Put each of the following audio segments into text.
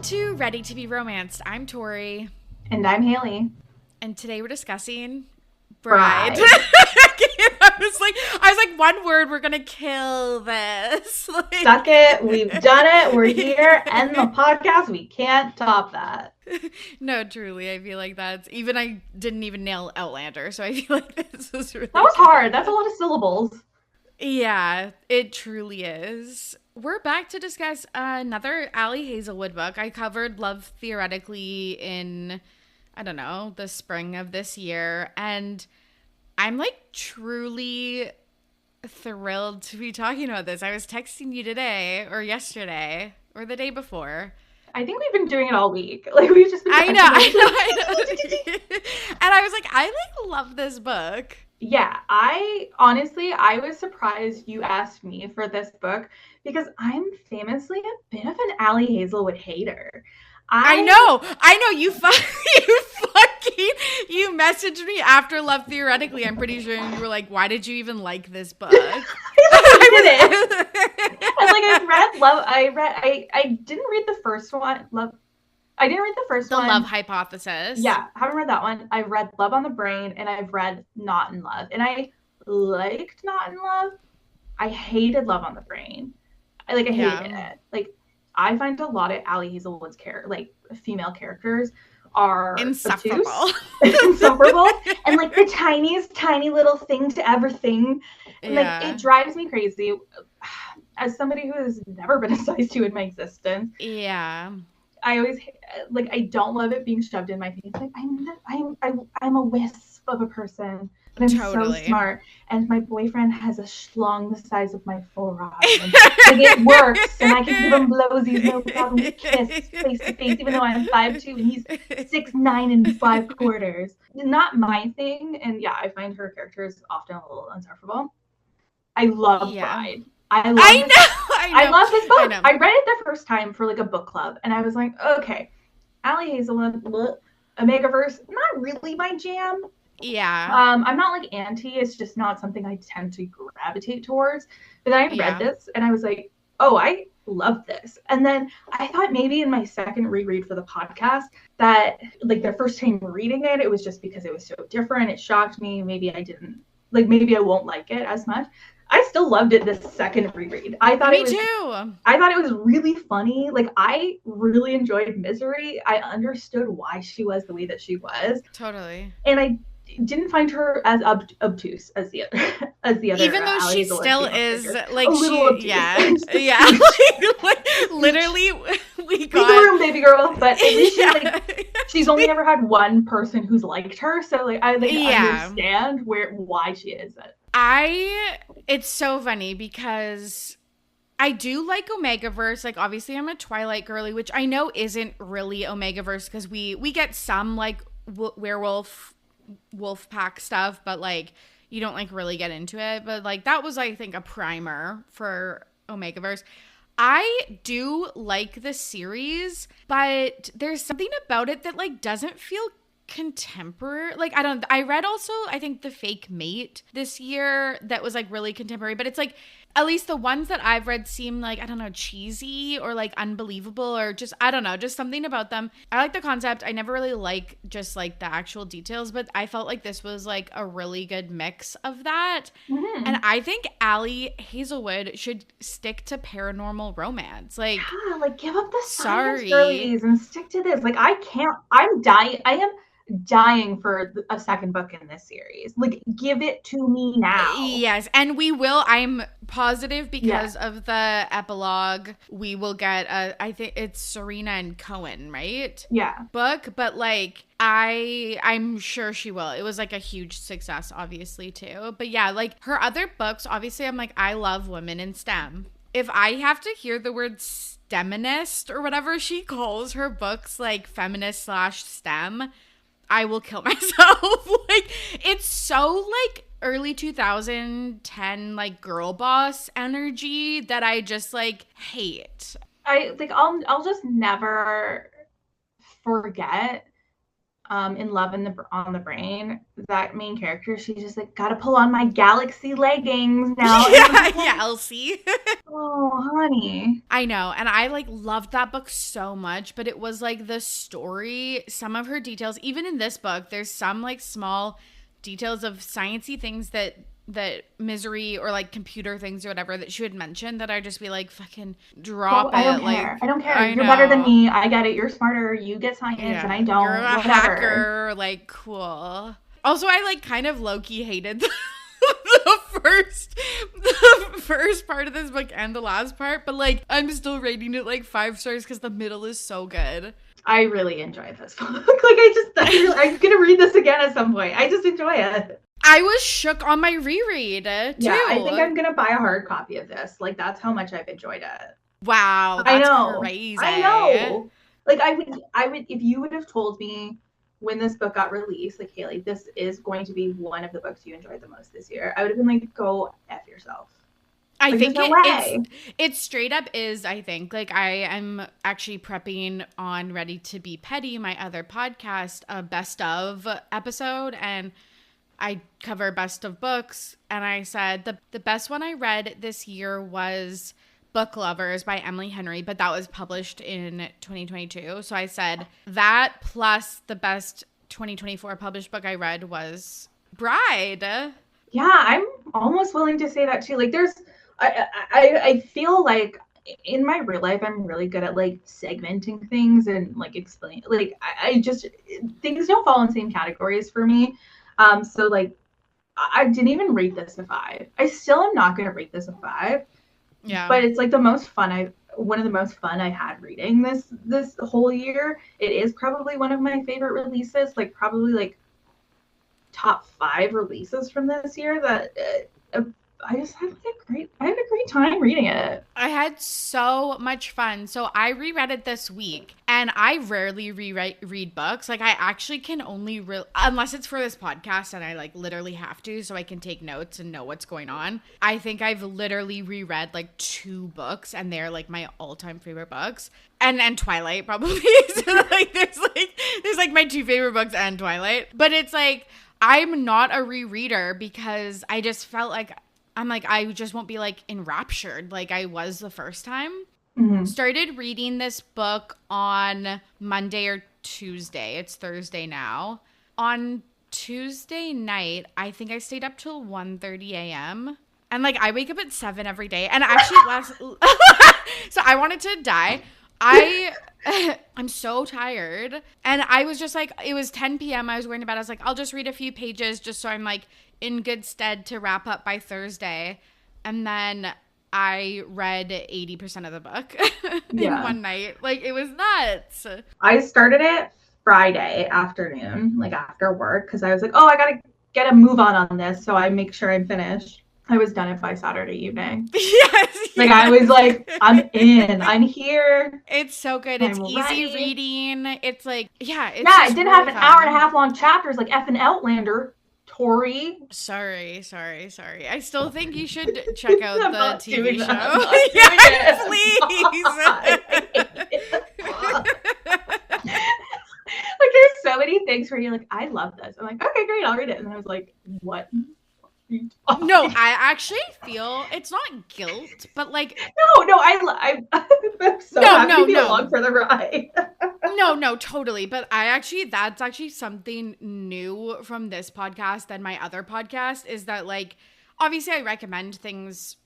to Ready to be Romanced. I'm Torry. And I'm Haley. And today we're discussing Bride. Bride. I was like, one word, we're gonna kill this. Like, Suck it. We've done it. We're here. End the podcast. We can't top that. No, truly, I feel like I didn't even nail Outlander, so I feel like this was really That was hard. That's a lot of syllables. Yeah, it truly is. We're back to discuss another Ali Hazelwood book. I covered Love Theoretically in, I don't know, the spring of this year. And I'm like truly thrilled to be talking about this. I was texting you today or yesterday or the day before. I think we've been doing it all week. Like, we've just been I know. And I was like, I love this book. Yeah, I was surprised you asked me for this book because I'm famously a bit of an Ali Hazelwood hater. I know. You messaged me after Love Theoretically. I'm pretty sure you were like, why did you even like this book? I didn't. I didn't read the first one. I didn't read the first one. The Love Hypothesis. Yeah, haven't read that one. I've read Love on the Brain and I've read Not in Love. And I liked Not in Love. I hated Love on the Brain. I hated it. Like, I find a lot of Ali Hazelwood's female characters are insufferable. Insufferable. And like the tiniest, tiny little thing to everything. And like it drives me crazy. As somebody who has never been a size 2 in my existence. Yeah. I always I don't love it being shoved in my face. Like I'm a wisp of a person, but I'm so smart. And my boyfriend has a schlong the size of my forearm. And, it works, and I can give him blowsies, no problem. We kiss face to face, even though I'm 5'2" and he's 6'9" and 5/4. Not my thing. And yeah, I find her characters often a little insufferable. I love Bride. I love this book. I read it the first time for like a book club, and I was like, okay, Ali Hazelwood, Omegaverse, not really my jam. Yeah. I'm not like anti. It's just not something I tend to gravitate towards. But then I read this, and I was like, oh, I love this. And then I thought maybe in my second reread for the podcast that like the first time reading it, it was just because it was so different. It shocked me. Maybe I won't like it as much. I still loved it this second reread. I thought it was really funny. Like, I really enjoyed Misery. I understood why she was the way that she was. Totally. And I didn't find her as obtuse as the other. Even though she still is like a little obtuse. Yeah. like literally, we got the room, baby girl. But at least she's only ever had one person who's liked her. So like I understand why she is it. It's so funny because I do like Omegaverse. Like, obviously I'm a Twilight girly, which I know isn't really Omegaverse because we get some like werewolf wolf pack stuff, but like you don't like really get into it. But like that was, I think, a primer for Omegaverse. I do like the series, but there's something about it that like doesn't feel contemporary. Like, I read also, I think, The Fake Mate this year that was like really contemporary, but it's like, at least the ones that I've read seem like, I don't know, cheesy or like unbelievable or just, I don't know, just something about them. I like the concept. I never really like just like the actual details, but I felt like this was like a really good mix of that. Mm-hmm. And I think Ali Hazelwood should stick to paranormal romance. Like, yeah, like give up the science girlies and stick to this. Like, I'm dying for a second book in this series. Like, give it to me now. Yes, and we will. I'm positive because of the epilogue, we will get I think it's Serena and Cohen, right? Yeah. Book, but like I'm sure she will. It was like a huge success, obviously, too. But yeah, like her other books, obviously, I'm like, I love women in STEM. If I have to hear the word STEMinist or whatever she calls her books, like feminist/STEM, I will kill myself. Like, it's so like early 2010 like girl boss energy that I just like hate. I'll just never forget in Love on the Brain, that main character, she's just like, gotta pull on my galaxy leggings now. Yeah, Elsie. Oh, honey. I know. And I like loved that book so much, but it was like the story, some of her details, even in this book, there's some like small details of sciencey things that Misery or like computer things or whatever that she would mention that I'd just be like, fucking drop it. I don't care. I don't care. You're better than me. I get it. You're smarter. You get science and I don't. You're a hacker. Like, cool. Also, I like kind of low-key hated the first part of this book and the last part, but like I'm still rating it like 5 stars because the middle is so good. I really enjoy this book. I'm gonna read this again at some point. I just enjoy it. I was shook on my reread too. Yeah, I think I'm gonna buy a hard copy of this. Like, that's how much I've enjoyed it. Wow, that's crazy. I know. Like, I would if you would have told me when this book got released, like, Haley, this is going to be one of the books you enjoyed the most this year, I would have been like, go F yourself. I think it straight up is, I think. Like, I am actually prepping on Ready to Be Petty, my other podcast, a best of episode, and I cover best of books, and I said the best one I read this year was Book Lovers by Emily Henry, but that was published in 2022. So I said that plus the best 2024 published book I read was Bride. Yeah, I'm almost willing to say that too. Like, I feel like in my real life, I'm really good at like segmenting things and like explain. Like, I just, things don't fall in the same categories for me. So like, I didn't even rate this a 5. I still am not going to rate this a 5. Yeah. But it's like one of the most fun I had reading this whole year. It is probably one of my favorite releases, like probably like top 5 releases from this year that I just had I had a great time reading it. I had so much fun. So I reread it this week, and I rarely read books. Like, I actually can only unless it's for this podcast, and I like literally have to, so I can take notes and know what's going on. I think I've literally reread like 2 books, and they're like my all-time favorite books. And Twilight probably. So like there's like my 2 favorite books and Twilight. But it's like I'm not a rereader because I just felt like I'm like, I just won't be like enraptured like I was the first time. Mm-hmm. Started reading this book on Monday or Tuesday. It's Thursday now. On Tuesday night, I think I stayed up till 1:30 a.m. And like I wake up at 7 every day. And actually so I wanted to die. I'm so tired. And I was just like, it was 10 p.m. I was going to bed. I was like, I'll just read a few pages just so I'm like in good stead to wrap up by Thursday. And then I read 80% of the book in one night. Like, it was nuts. I started it Friday afternoon, like after work, because I was like, oh, I gotta get a move on this, so I make sure I'm finished. I was done it by Saturday evening. Yes. Like, I was like, I'm in. I'm here. It's so good. It's easy reading. It's like, it didn't have an hour and a half long chapters like effing Outlander. Torry. Sorry. I still think you should check out the TV show. Please. Like, there's so many things where you're like, I love this. I'm like, okay, great, I'll read it. And I was like, what? No, I actually feel it's not guilt, but like I'm so happy to be along for the ride. No, totally. But that's actually something new from this podcast and my other podcast is that, like, obviously I recommend things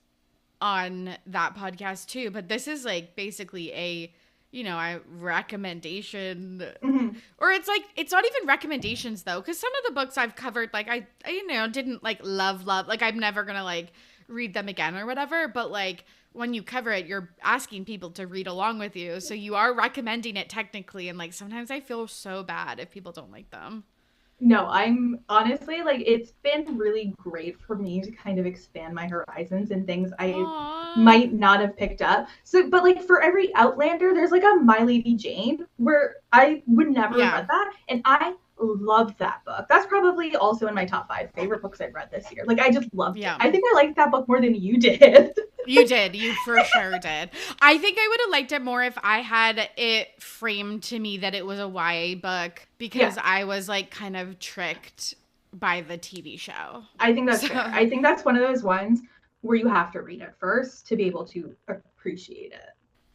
on that podcast too, but this is like basically a recommendation. Mm-hmm. Or it's like, it's not even recommendations though, because some of the books I've covered, like I didn't like love, like I'm never gonna like read them again or whatever, but like when you cover it, you're asking people to read along with you, so you are recommending it technically, and like sometimes I feel so bad if people don't like them. No, I'm honestly, like, it's been really great for me to kind of expand my horizons and things I might not have picked up. So, but like for every Outlander, there's like a My Lady Jane where I would never have read that. And I loved that book. That's probably also in my top 5 favorite books I've read this year. Like, I just loved it. I think I liked that book more than you did. You did. You for sure did. I think I would have liked it more if I had it framed to me that it was a YA book, because I was like kind of tricked by the TV show. I think that's fair. I think that's one of those ones where you have to read it first to be able to appreciate it.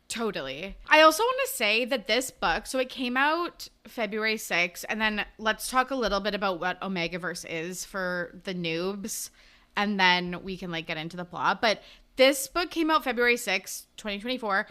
Totally. I also want to say that this book, so it came out February 6th, and then let's talk a little bit about what Omegaverse is for the noobs, and then we can like get into the plot. But this book came out February 6th, 2024.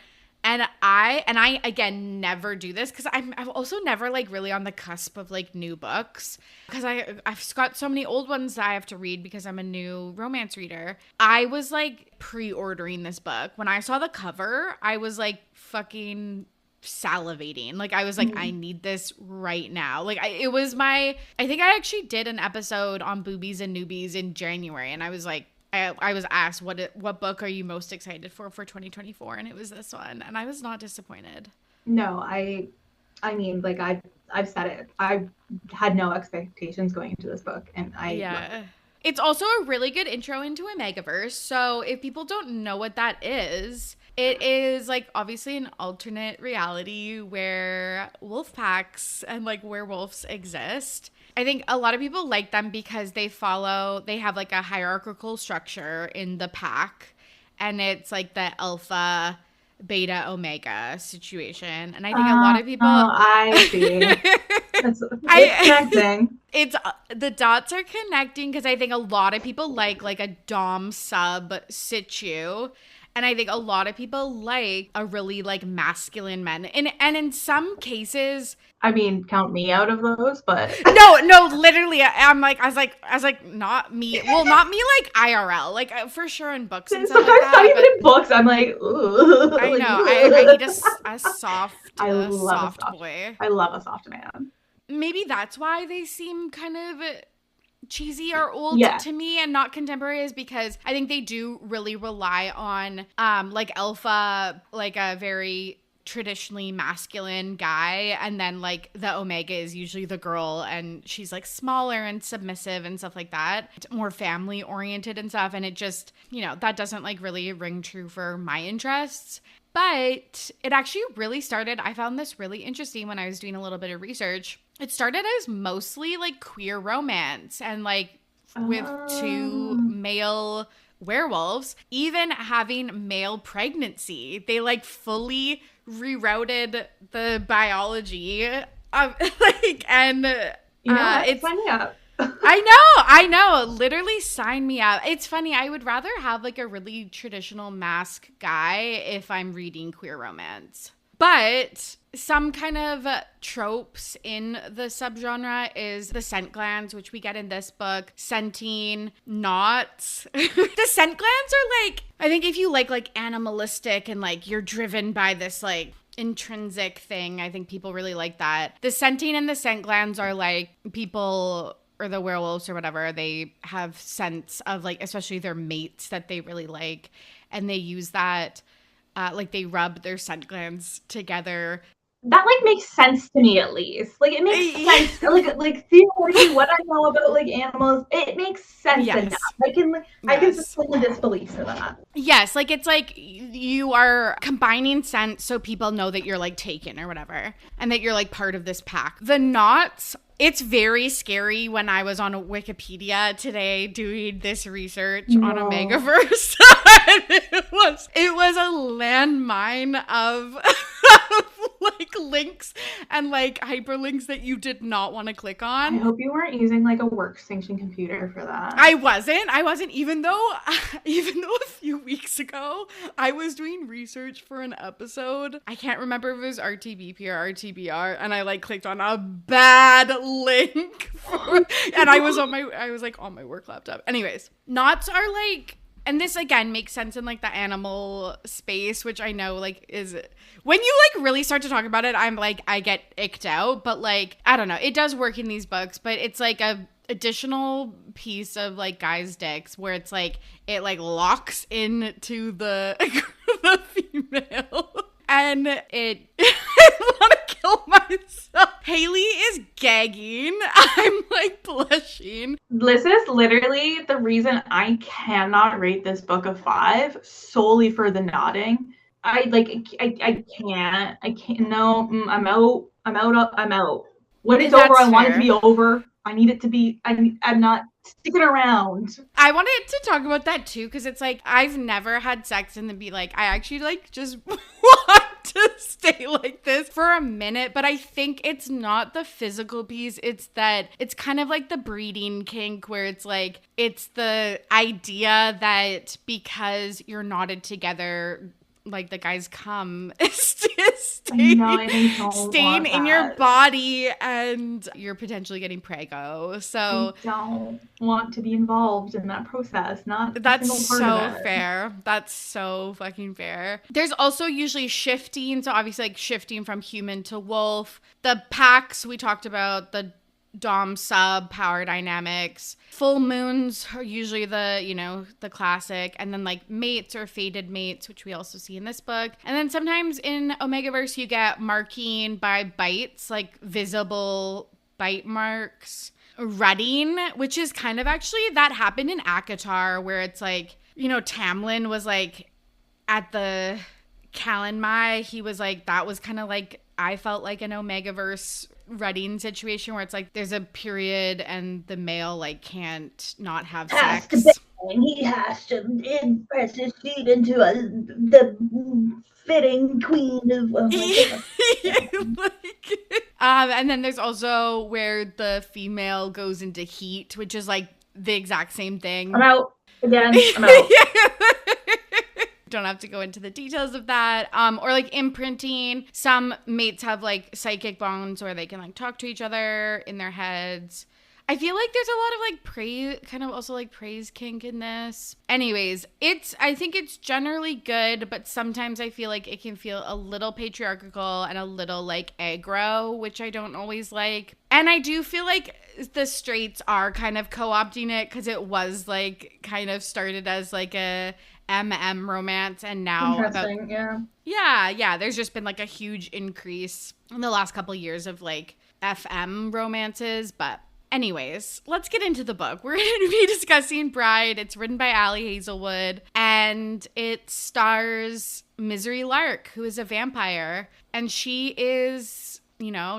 And I again never do this because I'm also never like really on the cusp of like new books, because I've got so many old ones that I have to read because I'm a new romance reader. I was like pre-ordering this book. When I saw the cover, I was like fucking salivating. Like I was like, I need this right now. Like I think I actually did an episode on boobies and newbies in January, and I was like, I was asked what book are you most excited for 2024, and it was this one, and I was not disappointed. No, I mean, like I've said it. I had no expectations going into this book, and it's also a really good intro into Omegaverse. So if people don't know what that is, it is like obviously an alternate reality where wolf packs and like werewolves exist. I think a lot of people like them because they have like a hierarchical structure in the pack, and it's like the alpha, beta, omega situation. And I think a lot of people... Oh, I see. It's connecting. The dots are connecting because I think a lot of people like a dom sub situ. And I think a lot of people like a really like masculine man. And in some cases, I mean, count me out of those, but no, literally, I was like, not me. Well, not me, like IRL, like for sure in books and stuff like that. Not even in books. I'm like, ooh. I know. I need a soft boy. I love a soft man. Maybe that's why they seem kind of cheesy or old to me and not contemporary, is because I think they do really rely on like alpha, like a very traditionally masculine guy, and then like the omega is usually the girl, and she's like smaller and submissive and stuff like that, more family oriented and stuff, and it just, that doesn't like really ring true for my interests. But it actually really started, I found this really interesting when I was doing a little bit of research. It started as mostly like queer romance, and like with two male werewolves even having male pregnancy. They like fully rerouted the biology of like, and it's funny up. I know. Literally sign me up. It's funny. I would rather have like a really traditional mask guy if I'm reading queer romance. But some kind of tropes in the subgenre is the scent glands, which we get in this book. Scenting, knots. The scent glands are like, I think if you like animalistic and like you're driven by this like intrinsic thing, I think people really like that. The scenting and the scent glands are like people, or the werewolves or whatever, they have scents of like, especially their mates that they really like. And they use that, like they rub their scent glands together. That like makes sense to me, at least. Like it makes sense. Like theoretically, what I know about like animals, it makes sense enough. I can suspend the disbelief to that. Yes, like it's like you are combining scents so people know that you're like taken or whatever, and that you're like part of this pack. The knots, it's very scary. When I was on Wikipedia today doing this research on Omegaverse, it was a landmine of like links and like hyperlinks that you did not want to click on. I hope you weren't using like a workstation computer for that. I wasn't, even though a few weeks ago I was doing research for an episode. I can't remember if it was RTBP or RTBR, and I like clicked on a bad link and I was on my work laptop. Anyways, knots are like, and this again makes sense in like the animal space, which I know like is, when you like really start to talk about it, I'm like, I get icked out, but like, I don't know, it does work in these books, but it's like a additional piece of like guys' dicks where it's like, it like locks into the female. And I want to kill myself. Haley is gagging. I'm like blushing. This is literally the reason I cannot rate this book a 5 solely for the nodding. I can't. No, I'm out. When it's over, I want it to be over. I need it to be. I'm not sticking around. I wanted to talk about that too, because it's like I've never had sex and then be like, I actually like just want to stay like this for a minute. But I think it's not the physical piece. It's that it's kind of like the breeding kink, where it's like it's the idea that because you're knotted together, like the guys come staying in your body and you're potentially getting prego. So I don't want to be involved in that process. That's so fair. That's so fucking fair. There's also usually shifting. So obviously like shifting from human to wolf. The packs we talked about, the dom sub power dynamics. Full moons are usually the classic, and then like mates or fated mates, which we also see in this book. And then sometimes in Omegaverse you get marking by bites, like visible bite marks. Rutting, which is kind of actually that happened in ACOTAR, where it's like, Tamlin was like at the Kalanmai, he was like, that was kind of like, I felt like an Omegaverse rutting situation where it's like there's a period and the male like can't not have sex. He has to impress his feet into the fitting queen of. And then there's also where the female goes into heat, which is like the exact same thing. I'm out again. I'm out. Don't have to go into the details of that. Or like imprinting. Some mates have like psychic bonds where they can like talk to each other in their heads. I feel like there's a lot of like praise, kind of also like praise kink in this. Anyways, I think it's generally good, but sometimes I feel like it can feel a little patriarchal and a little like aggro, which I don't always like. And I do feel like the straights are kind of co-opting it, because it was like kind of started as like a MM romance, and now there's just been like a huge increase in the last couple years of like FM romances. But anyways, let's get into the book. We're going to be discussing Bride. It's written by Ali Hazelwood, and it stars Misery Lark, who is a vampire, and she is,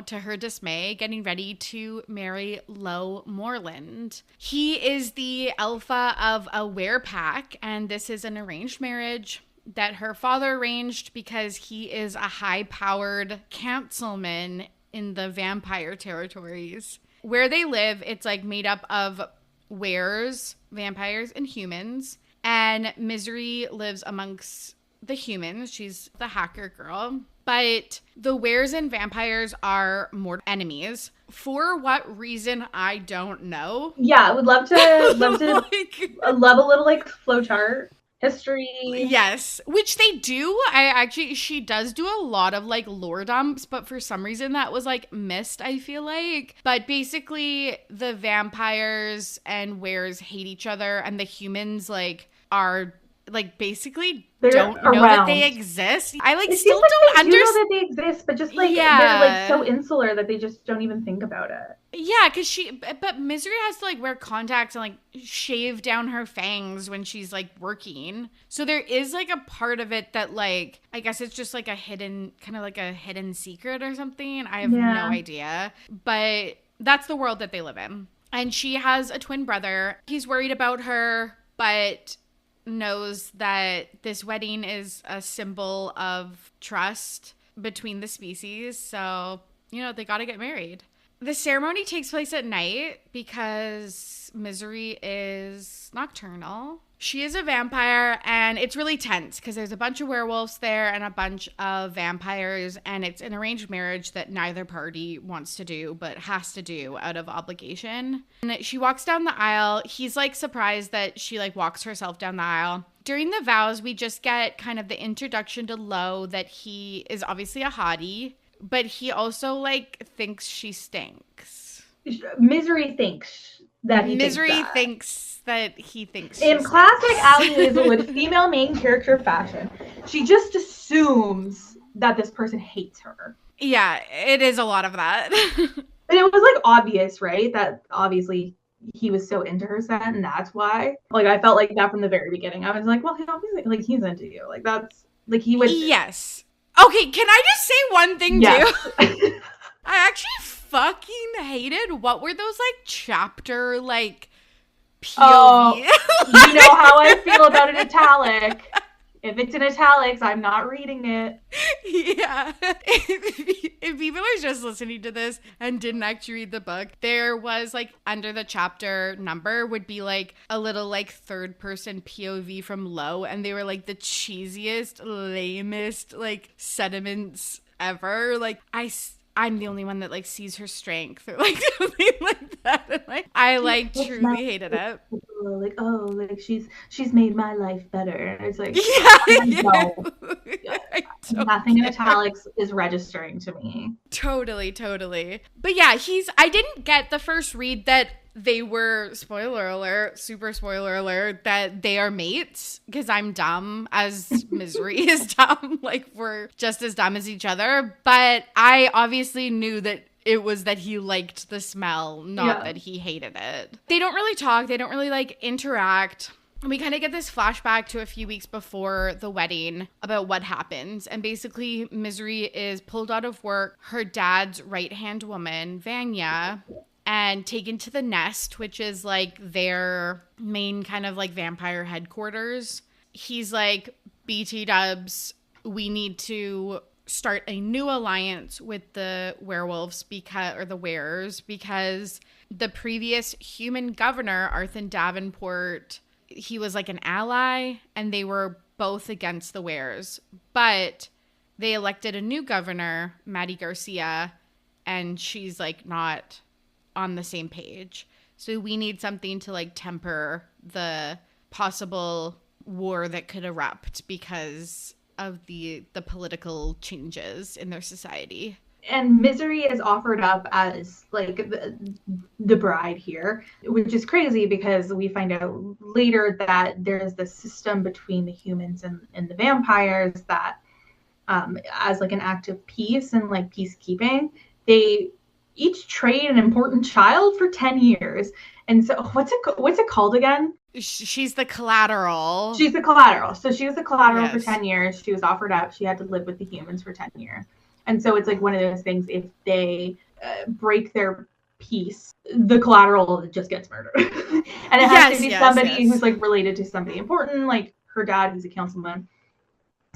to her dismay, getting ready to marry Lo Moreland. He is the alpha of a werepack, and this is an arranged marriage that her father arranged because he is a high-powered councilman in the vampire territories. Where they live, it's like made up of weres, vampires, and humans. And Misery lives amongst the humans. She's the hacker girl. But the weres and vampires are mortal enemies. For what reason, I don't know. Yeah, I would love to love a little like flowchart. History. Yes, which they do. She does do a lot of like lore dumps, but for some reason that was like missed, I feel like. But basically the vampires and weres hate each other, and the humans like are like basically don't know that they exist. I like still don't understand. You know that they exist, but just like they're like so insular that they just don't even think about it. Yeah, because but Misery has to like wear contacts and like shave down her fangs when she's like working. So there is like a part of it that like, I guess it's just like a hidden, kind of like a hidden secret or something. I have no idea. But that's the world that they live in. And she has a twin brother. He's worried about her, but knows that this wedding is a symbol of trust between the species. So, they got to get married. The ceremony takes place at night because Misery is nocturnal. She is a vampire, and it's really tense because there's a bunch of werewolves there and a bunch of vampires, and it's an arranged marriage that neither party wants to do but has to do out of obligation. And she walks down the aisle. He's like surprised that she like walks herself down the aisle. During the vows, we just get kind of the introduction to Lo, that he is obviously a hottie, but he also like thinks she stinks. Misery thinks that he thinks that he thinks. In classic Ali Hazelwood female main character fashion, she just assumes that this person hates her. Yeah, it is a lot of that. And it was like obvious, right? That obviously he was so into her set, and that's why. Like I felt like that from the very beginning. I was like, well, he obviously like he's into you. Like that's like he would. Yes. Okay, can I just say one thing yes. too? I actually fucking hated what were those like chapter like POV. Oh, you know how I feel about an italic. If it's in italics, I'm not reading it. Yeah. If people are just listening to this and didn't actually read the book, there was like under the chapter number would be like a little like third person POV from Low, and they were like the cheesiest, lamest like sentiments ever. Like I'm the only one that like sees her strength or like something like that. And like I like truly hated it. Like, oh, like she's made my life better. It's like no. Nothing in italics is registering to me. Totally. But yeah, I didn't get the first read that they were, spoiler alert, super spoiler alert, that they are mates, because I'm dumb as Misery is dumb. Like, we're just as dumb as each other. But I obviously knew that it was that he liked the smell, not that he hated it. They don't really talk. They don't really, like, interact. We kind of get this flashback to a few weeks before the wedding about what happens. And basically, Misery is pulled out of work. Her dad's right-hand woman, Vanya, and taken to the Nest, which is like their main kind of like vampire headquarters. He's like, BT dubs, we need to start a new alliance with the werewolves or the wearers, because the previous human governor, Arthur Davenport, he was like an ally and they were both against the wearers. But they elected a new governor, Maddie Garcia, and she's like not on the same page. So we need something to like temper the possible war that could erupt because of the political changes in their society. And Misery is offered up as like the bride here, which is crazy because we find out later that there's this system between the humans and the vampires that as like an act of peace and like peacekeeping, they each trade an important child for 10 years. And so what's it called again? She's the collateral. She's the collateral. So she was the collateral for 10 years. She was offered up. She had to live with the humans for 10 years. And so it's like one of those things, if they break their peace, the collateral just gets murdered. And it has to be somebody who's like related to somebody important, like her dad, who's a councilman.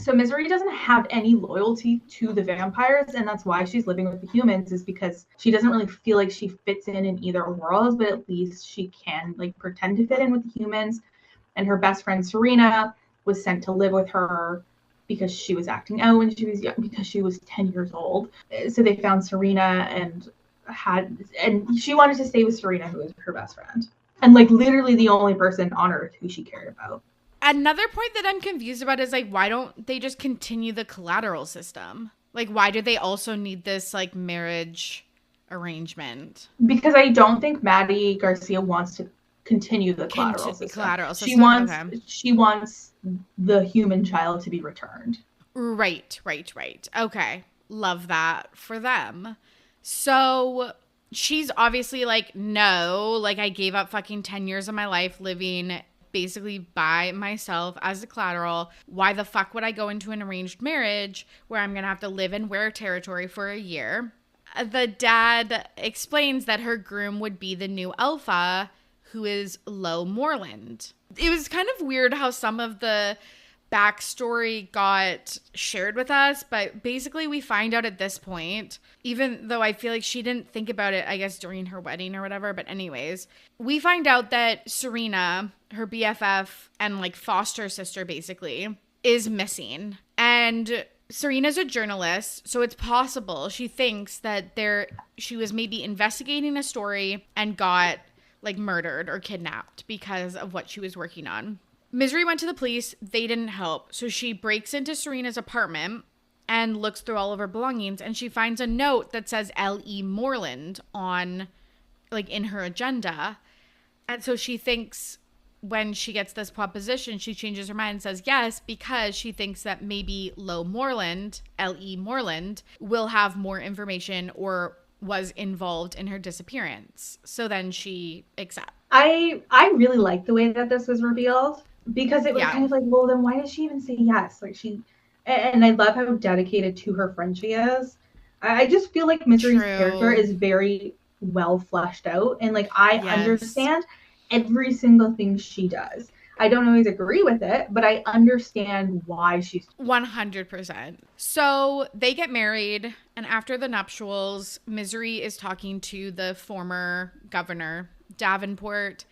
So Misery doesn't have any loyalty to the vampires, and that's why she's living with the humans, is because she doesn't really feel like she fits in either world, but at least she can like pretend to fit in with the humans. And her best friend Serena was sent to live with her because she was acting out when she was young, because she was 10 years old. So they found Serena and she wanted to stay with Serena, who was her best friend. And like literally the only person on earth who she cared about. Another point that I'm confused about is like, why don't they just continue the collateral system? Like, why do they also need this like marriage arrangement? Because I don't think Maddie Garcia wants to continue the collateral system. She wants the human child to be returned. Right. Okay. Love that for them. So she's obviously like, no, like I gave up fucking 10 years of my life living basically by myself as a collateral. Why the fuck would I go into an arranged marriage where I'm going to have to live in Were territory for a year? The dad explains that her groom would be the new alpha, who is Lo Moreland. It was kind of weird how some of the backstory got shared with us, but basically we find out at this point, even though I feel like she didn't think about it, I guess, during her wedding or whatever, but anyways, we find out that Serena, her BFF and like foster sister basically, is missing. And Serena's a journalist, so it's possible she thinks that she was maybe investigating a story and got like murdered or kidnapped because of what she was working on. Misery went to the police. They didn't help. So she breaks into Serena's apartment and looks through all of her belongings, and she finds a note that says L.E. Moreland on, like, in her agenda. And so she thinks, when she gets this proposition, she changes her mind and says yes, because she thinks that maybe Lo Moreland, L.E. Moreland, will have more information or was involved in her disappearance. So then she accepts. I really like the way that this was revealed, because it was kind of like, well, then why did she even say yes? Like, and I love how dedicated to her friend she is. I just feel like Misery's character is very well fleshed out, and like I understand every single thing she does. I don't always agree with it, but I understand why she's 100%. So they get married, and after the nuptials, Misery is talking to the former governor, Davenport,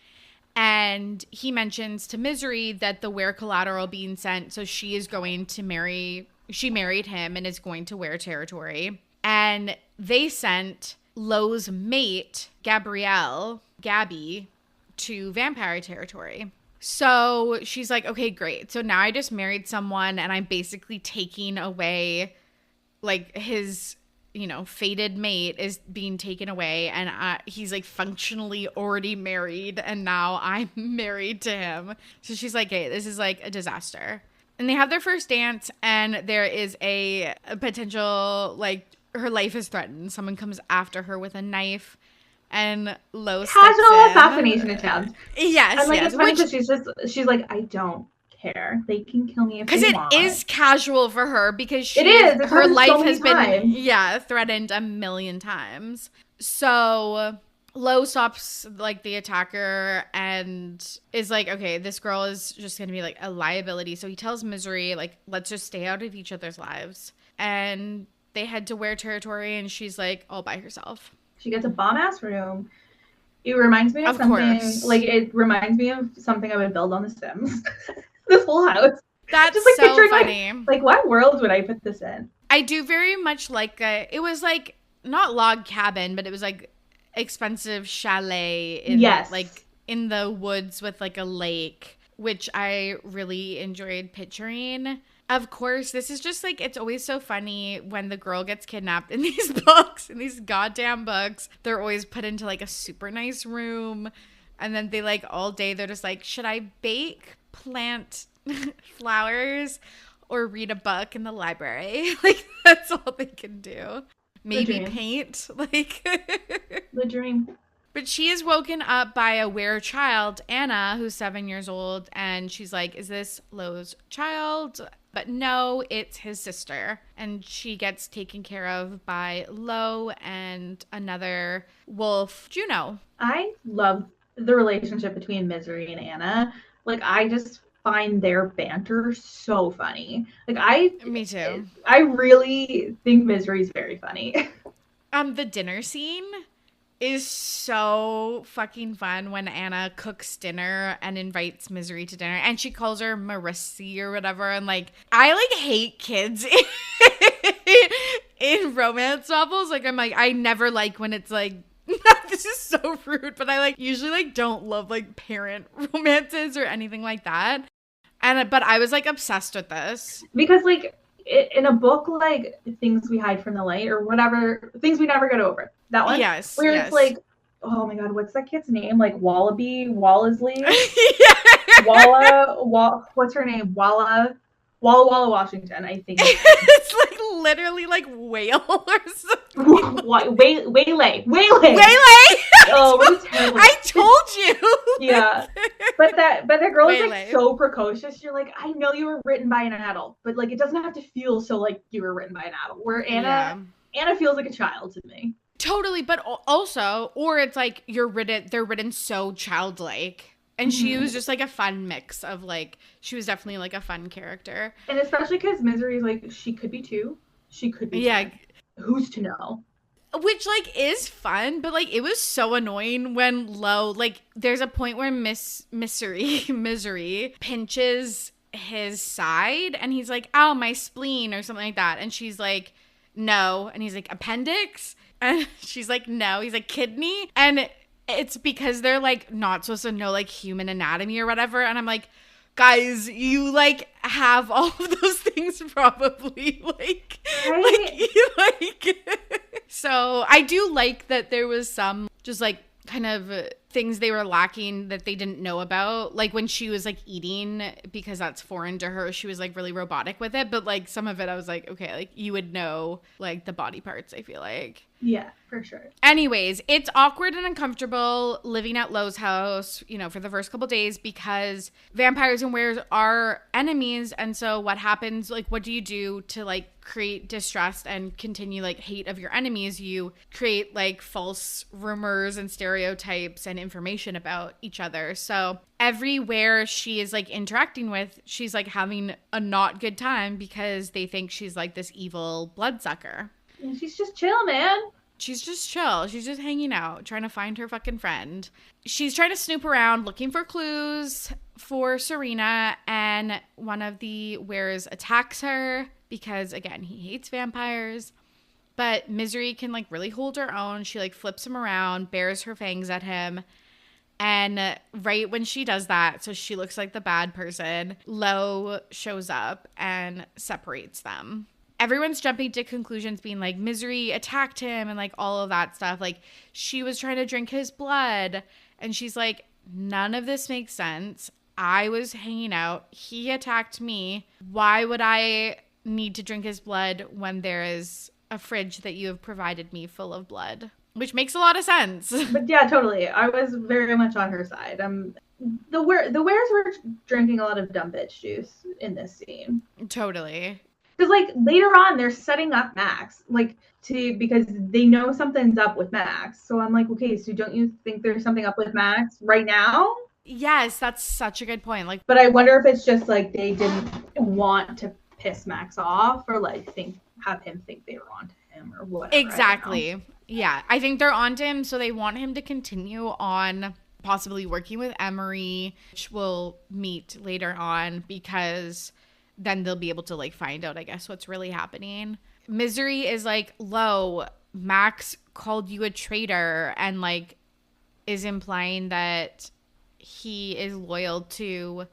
and he mentions to Misery that the wear collateral being sent, so she is going to she married him and is going to wear territory. And they sent Lo's mate, Gabby, to vampire territory. So she's like, okay, great. So now I just married someone and I'm basically taking away, like, his, fated mate is being taken away. And he's like functionally already married. And now I'm married to him. So she's like, hey, this is like a disaster. And they have their first dance, and there is a potential, like, her life is threatened. Someone comes after her with a knife. And Lo casual assassination attempt. Yes, and like it's funny because she's like, I don't care. They can kill me if they want. Because it is casual for her, because her life has been threatened a million times. So Lo stops like the attacker and is like, okay, this girl is just gonna be like a liability. So he tells Misery, like, let's just stay out of each other's lives. And they head to Wear Territory, and she's like all by herself. She gets a bomb-ass room. It reminds me of something, like, it reminds me of something I would build on The Sims. This whole house. That's just, like, so funny. Like, what world would I put this in? I do very much like it was, like, not log cabin, but it was, like, expensive chalet in, like, in the woods with, like, a lake, which I really enjoyed picturing. Of course, this is just, like, it's always so funny when the girl gets kidnapped in these books, in these goddamn books. They're always put into, like, a super nice room. And then they, like, all day, they're just like, should I bake, plant flowers, or read a book in the library? Like, that's all they can do. Maybe paint. Like, the dream. But she is woken up by a were-child, Anna, who's 7 years old. And she's like, is this Lo's child? But no, it's his sister. And she gets taken care of by Lo and another wolf, Juno. I love the relationship between Misery and Anna. Like, I just find their banter so funny. Like, Me too. I really think Misery's very funny. The dinner scene is so fucking fun when Anna cooks dinner and invites Misery to dinner, and she calls her Marissy or whatever. And like, I like hate kids in romance novels. Like, I'm like, I never like when it's like, this is so rude, but I like usually like don't love like parent romances or anything like that. But I was like obsessed with this because like in a book like Things We Hide from the Light or whatever, Things We Never Get Over, that one, where it's like, oh my god, what's that kid's name? Like Wallesley? What's her name? Walla Washington, I think. It's like literally like whale or something. Waylay. Oh, what a terrible. I told you. Yeah. But that girl is like so precocious. You're like, I know you were written by an adult, but like it doesn't have to feel so like you were written by an adult. Where Anna feels like a child to me. Totally, but also, or it's like they're written so childlike. And she was just like a fun mix of like, she was definitely like a fun character. And especially because Misery is like, she could be two. She could be two. Who's to know? Which like is fun, but like it was so annoying when Lo, like there's a point where Misery pinches his side and he's like, ow, my spleen or something like that. And she's like, no. And he's like, appendix? And she's like, no. He's like, kidney? And it's because they're like not supposed to know like human anatomy or whatever. And I'm like, guys, you like have all of those things probably like, so I do like that there was some just like kind of things they were lacking that they didn't know about. Like when she was like eating, because that's foreign to her, she was like really robotic with it. But like some of it I was like, okay, like you would know like the body parts, I feel like. Yeah, for sure. Anyways, it's awkward and uncomfortable living at Lo's house, for the first couple days because vampires and weres are enemies. And so what happens, what do you do to create distrust and continue hate of your enemies? You create false rumors and stereotypes and information about each other. So everywhere she is interacting with, she's having a not good time because they think she's this evil bloodsucker. And she's just chill, man. She's just chill. She's just hanging out, trying to find her fucking friend. She's trying to snoop around, looking for clues for Serena, and one of the weres attacks her because, again, he hates vampires. But Misery can, really hold her own. She, flips him around, bares her fangs at him. And right when she does that, so she looks like the bad person, Lo shows up and separates them. Everyone's jumping to conclusions being Misery attacked him and all of that stuff. She was trying to drink his blood. And she's none of this makes sense. I was hanging out. He attacked me. Why would I need to drink his blood when there is a fridge that you have provided me full of blood? Which makes a lot of sense. But yeah, totally. I was very much on her side. The weres were drinking a lot of dumb bitch juice in this scene. Totally. Because later on they're setting up Max because they know something's up with Max. So I'm okay, so don't you think there's something up with Max right now? Yes, that's such a good point. But I wonder if it's just they didn't want to piss Max off or have him think they were onto him or whatever. Exactly. Yeah, I think they're onto him, so they want him to continue on possibly working with Emery, which we'll meet later on because then they'll be able to find out, I guess, what's really happening. Misery is Lo, Max called you a traitor and is implying that he is loyal to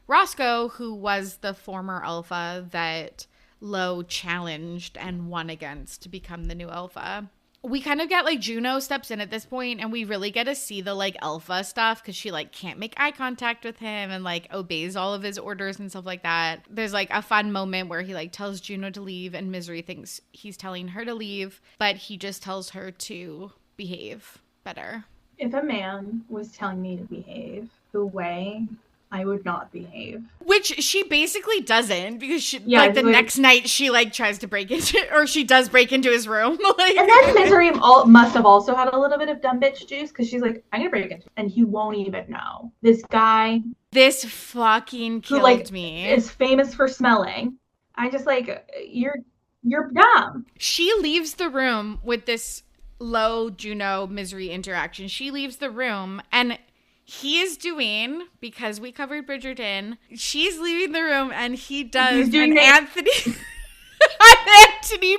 Roscoe, who was the former alpha that Lo challenged and won against to become the new alpha. We kind of get Juno steps in at this point, and we really get to see the alpha stuff because she can't make eye contact with him and obeys all of his orders and stuff like that. There's a fun moment where he tells Juno to leave, and Misery thinks he's telling her to leave, but he just tells her to behave better. If a man was telling me to behave the way I would not behave. Which she basically doesn't because she, the next night she tries to break into, or she does break into his room. And then Misery must have also had a little bit of dumb bitch juice because she's I'm gonna break into, and he won't even know. This guy. This fucking killed me. Is famous for smelling. I just you're dumb. She leaves the room with this Lo Juno Misery interaction. She leaves the room and he is doing, because we covered Bridgerton, she's leaving the room and he does an Anthony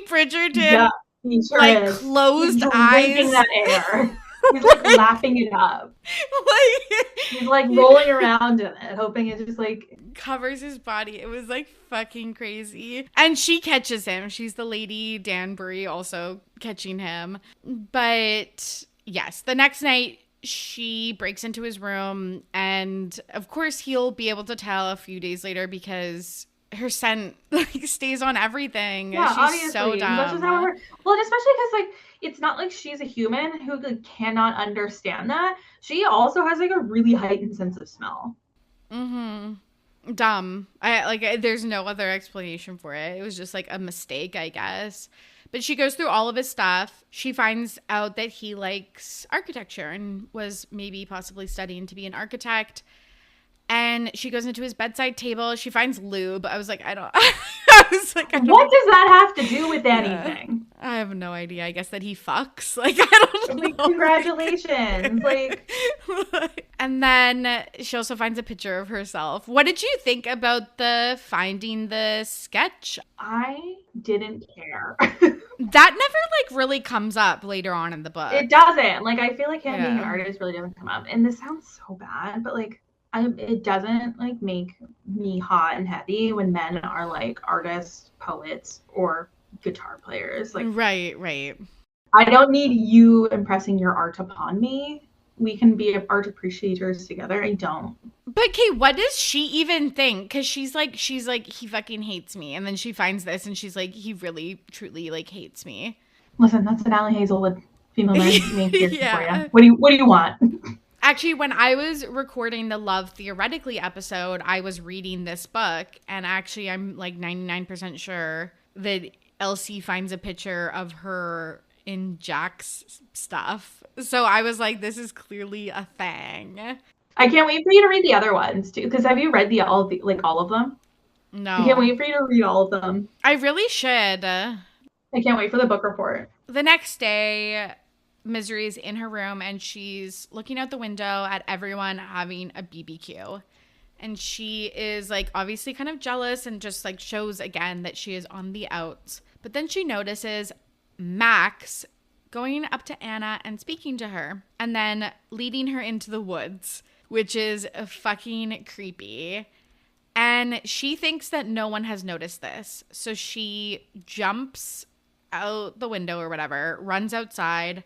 Bridgerton, yeah, he sure is. Closed eyes. That air. He's laughing it up. He's rolling around in it, hoping it just covers his body. It was fucking crazy. And she catches him. She's the Lady Danbury also catching him. But yes, the next night, she breaks into his room, and of course he'll be able to tell a few days later because her scent stays on everything. Yeah, she's obviously. So dumb. That's just how it works. Well, and especially because it's not she's a human who cannot understand that. She also has a really heightened sense of smell. Mm-hmm. Dumb. There's no other explanation for it. It was just a mistake, I guess. But she goes through all of his stuff. She finds out that he likes architecture and was maybe possibly studying to be an architect. And she goes into his bedside table. She finds lube. I was I don't. What does that have to do with anything? I have no idea. I guess that he fucks. I don't know. Congratulations. And then she also finds a picture of herself. What did you think about the finding the sketch? I didn't care. That never really comes up later on in the book. It doesn't. I feel him being an artist really doesn't come up. And this sounds so bad, but it doesn't make me hot and heavy when men are artists, poets, or guitar players. Right. I don't need you impressing your art upon me. We can be art appreciators together. I don't. But Kate, what does she even think? Because she's like, he fucking hates me, and then she finds this, and she's he really, truly hates me. Listen, that's an Ali Hazelwood female main character for you. What do you want? Actually, when I was recording the Love Theoretically episode, I was reading this book, and actually I'm like 99% sure that Elsie finds a picture of her in Jack's stuff. So I was like, this is clearly a thing. I can't wait for you to read the other ones too, because have you read all of them? No. I can't wait for you to read all of them. I really should. I can't wait for the book report. The next day, Misery's in her room and she's looking out the window at everyone having a BBQ. And she is like obviously kind of jealous and just like shows again that she is on the outs. But then she notices Max going up to Anna and speaking to her and then leading her into the woods, which is fucking creepy. And she thinks that no one has noticed this. So she jumps out the window or whatever, runs outside,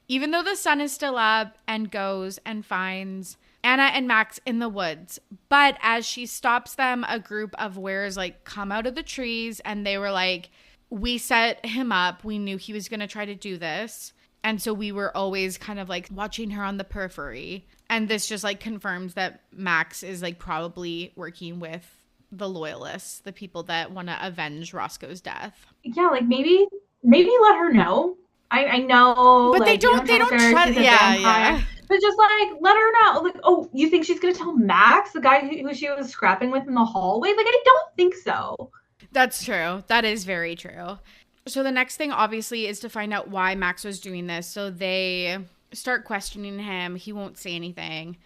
even though the sun is still up, and goes and finds Anna and Max in the woods. But as she stops them, a group of wearers like come out of the trees and they were like, we set him up. We knew he was going to try to do this. And so we were always kind of like watching her on the periphery. And this just like confirms that Max is like probably working with the loyalists, the people that want to avenge Roscoe's death. Yeah, like maybe let her know. I know, but like, they don't trust. Yeah. But just like let her know. Like, oh, you think she's gonna tell Max, the guy who she was scrapping with in the hallway? Like, I don't think so. That's true. That is very true. So the next thing, obviously, is to find out why Max was doing this. So they start questioning him. He won't say anything.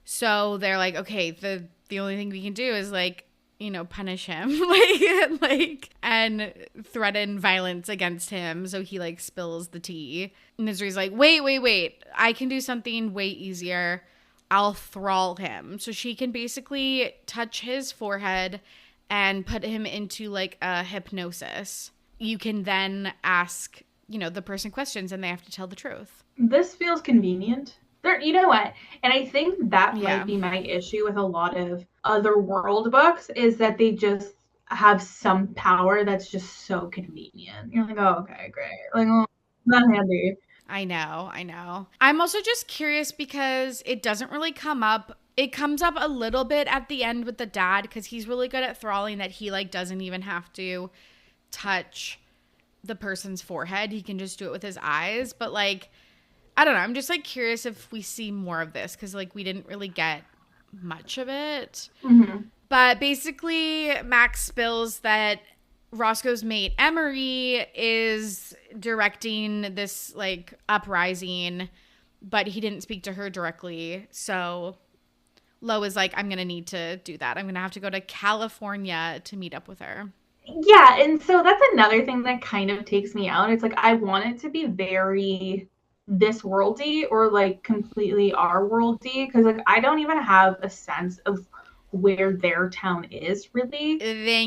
So they're like, okay, the only thing we can do is like, you know, punish him, like, and threaten violence against him. So he like spills the tea. Misery's like, wait. I can do something way easier. I'll thrall him. So she can basically touch his forehead and put him into like a hypnosis. You can then ask, you know, the person questions and they have to tell the truth. This feels convenient. You know what? And I think that might be my issue with a lot of other world books is that they just have some power that's just so convenient. You're like, oh, okay, great. Like, oh, not handy. I know. I'm also just curious because it doesn't really come up. It comes up a little bit at the end with the dad because he's really good at thralling that he like doesn't even have to touch the person's forehead. He can just do it with his eyes. But like, I don't know. I'm just like curious if we see more of this because like we didn't really get much of it. Mm-hmm. But basically, Max spills that Roscoe's mate Emery is directing this like uprising, but he didn't speak to her directly. So Lo is like, I'm gonna need to do that. I'm gonna have to go to California to meet up with her. Yeah, and so that's another thing that kind of takes me out. It's like I want it to be very this worldy or like completely our worldy because like I don't even have a sense of where their town is really.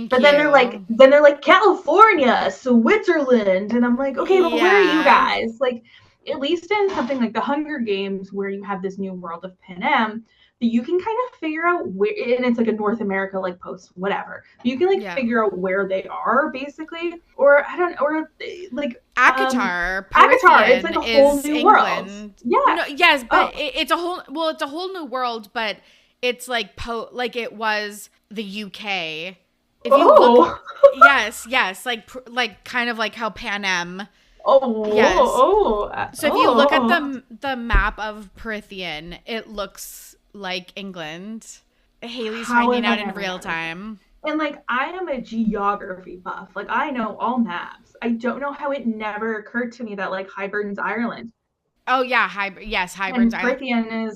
But then they're like California, Switzerland, and I'm like, okay, but where are you guys? Like at least in something like the Hunger Games where you have this new world of Panem, you can kind of figure out where, and it's like a North America like post whatever. You can like figure out where they are basically, or I don't, or like Akatar. It's like a whole new world. Yeah. No, yes, but it's a whole new world, but it's like it was the UK. If you look, yes, like kind of like how Panem. So if you look at the map of Prithian, it looks like England. Haley's finding out in real time. And like I am a geography buff. Like I know all maps. I don't know how it never occurred to me that like Hybern's Ireland. Oh yeah, Hybern's Ireland. Prithian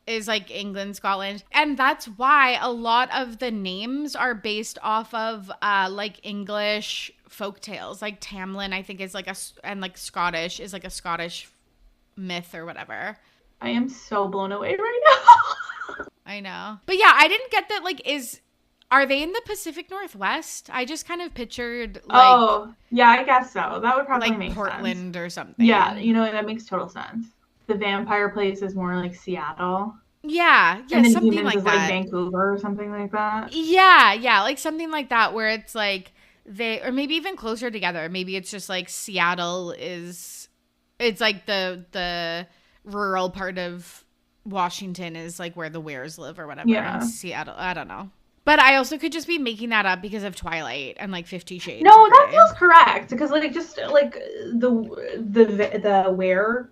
is like England, Scotland. And that's why a lot of the names are based off of like English folk tales. Like Tamlin, I think is like and like Scottish is like a Scottish myth or whatever. I am so blown away right now. I know. But yeah, I didn't get that like are they in the Pacific Northwest? I just kind of pictured like oh, yeah, I guess so. That would probably like make Portland sense. Or something. Yeah, you know, that makes total sense. The vampire place is more like Seattle. Yeah, and then something humans like is that. Like Vancouver or something like that. Yeah, like something like that where it's like or maybe even closer together. Maybe it's just like Seattle it's like the rural part of Washington is like where the Wares live or whatever. Yeah. And Seattle, I don't know. But I also could just be making that up because of Twilight and like 50 Shades. No, that feels correct because like just like the Ware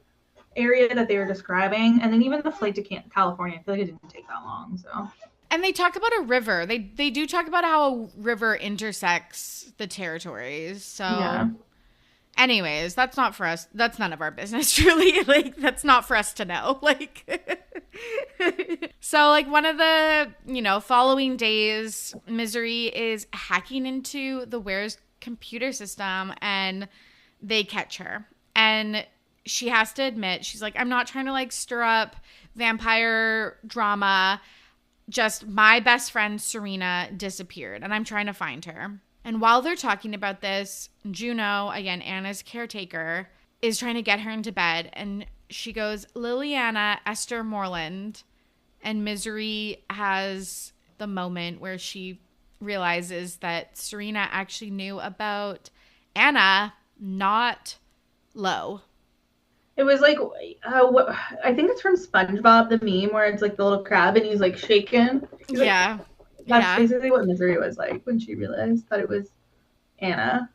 area that they were describing, and then even the flight to California, I feel like it didn't take that long. So. And they talk about a river. They do talk about how a river intersects the territories. So, yeah. Anyways, that's not for us. That's none of our business, truly. Like, that's not for us to know. Like, so like one of the, following days, Misery is hacking into the Ware's computer system and they catch her. And she has to admit, she's like, I'm not trying to like stir up vampire drama. Just my best friend Serena disappeared and I'm trying to find her. And while they're talking about this, Juno, again, Anna's caretaker, is trying to get her into bed. And she goes, Liliana Esther Moreland. And Misery has the moment where she realizes that Serena actually knew about Anna, not Lo. It was like, I think it's from SpongeBob, the meme where it's like the little crab and he's like shaking. Yeah. That's basically what Misery was like when she realized that it was Anna.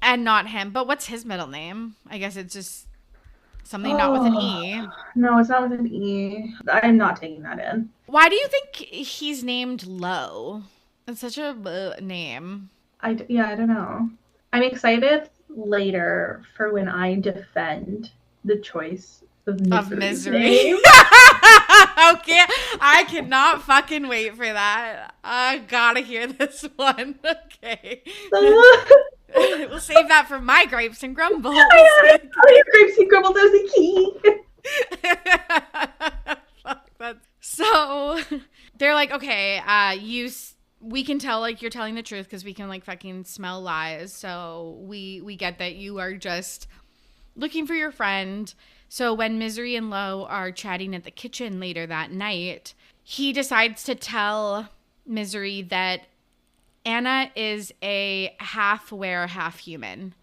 And not him. But what's his middle name? I guess it's just something not with an E. No, it's not with an E. I'm not taking that in. Why do you think he's named Lo? It's such a name. I don't know. I'm excited later for when I defend the choice of Misery. Okay, I cannot fucking wait for that. I gotta hear this one. Okay. We'll save that for my grapes and grumbles. I know, grapes and grumbles is the key. Fuck that. So they're like, okay, we can tell like you're telling the truth because we can like fucking smell lies. So we get that you are just looking for your friend. So when Misery and Lo are chatting at the kitchen later that night, he decides to tell Misery that Anna is a half were, half human.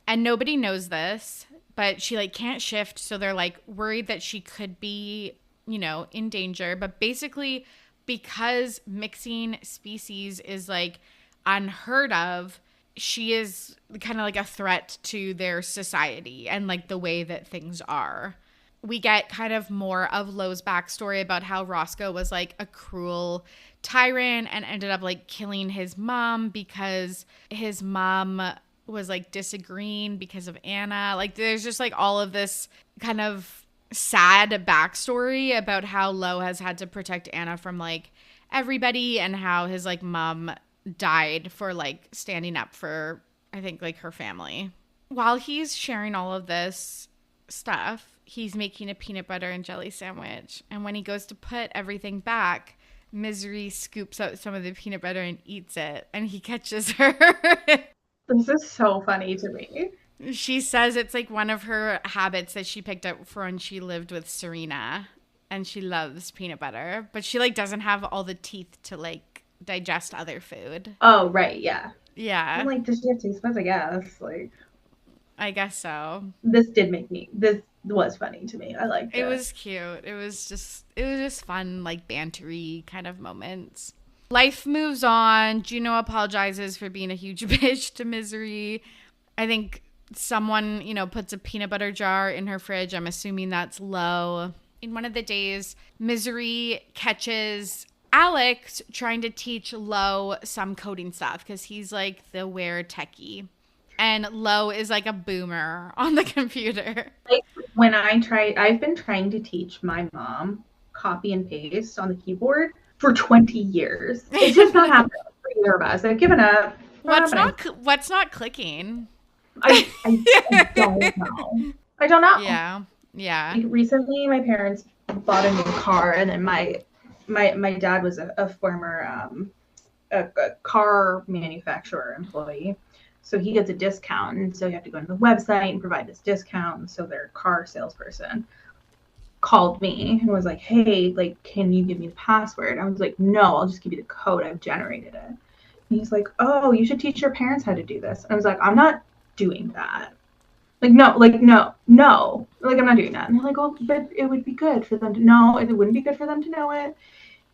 And nobody knows this, but she like can't shift. So they're like worried that she could be, in danger. But basically, because mixing species is like unheard of, she is kind of like a threat to their society and like the way that things are. We get kind of more of Lo's backstory about how Roscoe was like a cruel tyrant and ended up like killing his mom because his mom was like disagreeing because of Anna. Like there's just like all of this kind of sad backstory about how Lo has had to protect Anna from like everybody and how his like mom died for like standing up for, I think, like her family. While he's sharing all of this stuff, he's making a peanut butter and jelly sandwich. And when he goes to put everything back, Misery scoops out some of the peanut butter and eats it, and he catches her. This is so funny to me. She says it's like one of her habits that she picked up for when she lived with Serena, and she loves peanut butter, but she like doesn't have all the teeth to like digest other food. Oh, right, yeah. Yeah. I'm like, does she have taste buds? I guess. Like, I guess so. This was funny to me. I liked it. It was cute. It was just fun, like bantery kind of moments. Life moves on. Juno apologizes for being a huge bitch to Misery. I think someone, puts a peanut butter jar in her fridge. I'm assuming that's Lo. In one of the days, Misery catches Alex trying to teach Lo some coding stuff because he's like the Ware techie. And Lo is like a boomer on the computer. Like when I've been trying to teach my mom copy and paste on the keyboard for 20 years. It's just not happening for either of us. I've given up. What's not clicking? I don't know. I don't know. Yeah. Like recently, my parents bought a new car, and then my dad was a former a car manufacturer employee. So he gets a discount, and so you have to go to the website and provide this discount. So their car salesperson called me and was like, hey, like, can you give me the password? I was like, no, I'll just give you the code. I've generated it. He's like, oh, you should teach your parents how to do this. And I was like, I'm not doing that. Like, no. Like, I'm not doing that. And they're like, oh, but it would be good for them to know. It wouldn't be good for them to know it.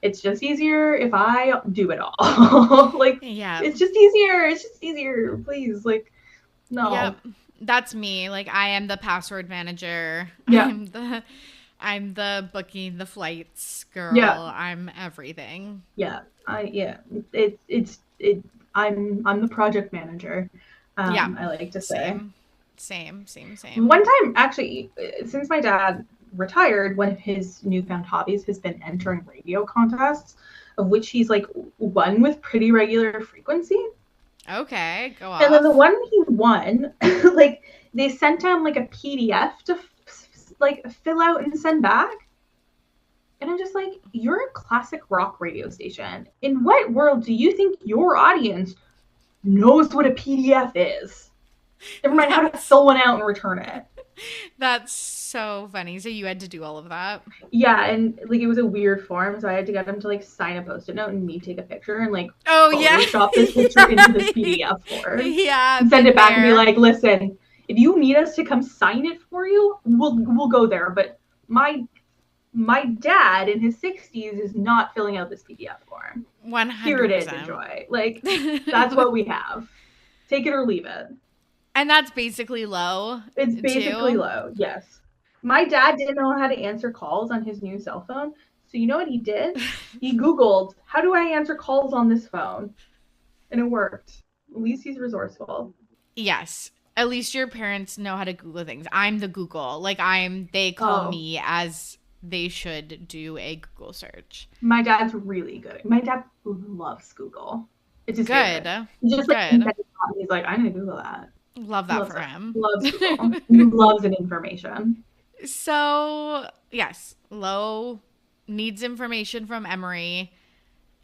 It's just easier if I do it all. Like, yeah. It's just easier. Please. Like, no. Yep. That's me. Like, I am the password manager. Yeah. I'm the booking the flights girl. Yeah. I'm everything. Yeah. I'm the project manager. Yeah. I like to say. Same. One time, actually, since my dad retired, one of his newfound hobbies has been entering radio contests, of which he's like won with pretty regular frequency. Okay, go off. And then the one he won, like they sent him like a PDF to like fill out and send back. And I'm just like, you're a classic rock radio station. In what world do you think your audience knows what a PDF is? Never mind how to fill one out and return it. That's so funny. So you had to do all of that? Yeah, and like it was a weird form, so I had to get him to like sign a Post-it note and me take a picture and like Photoshop this picture into this PDF form. Yeah. And send it back and be like, listen, if you need us to come sign it for you, we'll go there. But my dad in his 60s is not filling out this PDF form. 100%. Here it is, enjoy. Like, that's what we have. Take it or leave it. And that's basically low. It's basically low, yes. My dad didn't know how to answer calls on his new cell phone. So you know what he did? He Googled, how do I answer calls on this phone? And it worked. At least he's resourceful. Yes. At least your parents know how to Google things. I'm the Google. Like, they call me as they should do a Google search. My dad's really good. My dad loves Google. It's his favorite. He's just like, he's like, I'm going to Google that. Love that for him. Loves Google. He loves an information. So, yes, Lo needs information from Emery.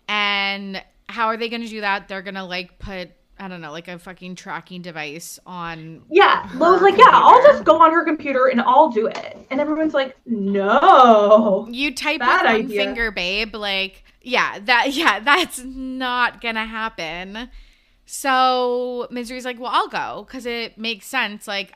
And how are they going to do that? They're going to like put, I don't know, like a fucking tracking device on. Yeah. Lo's like, yeah, I'll just go on her computer and I'll do it. And everyone's like, no. You type with one finger, babe. Like, that's not going to happen. So Misery's like, well, I'll go because it makes sense. Like,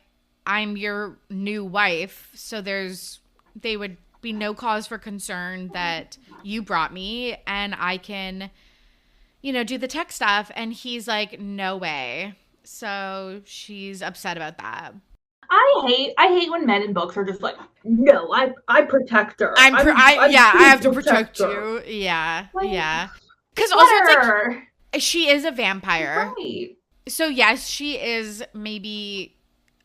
I'm your new wife. So they would be no cause for concern that you brought me and I can, do the tech stuff. And he's like, no way. So she's upset about that. I hate when men in books are just like, no, I protect her. I have to protect you. Yeah. Like, yeah. Because also it's like, she is a vampire. Right. So yes, she is maybe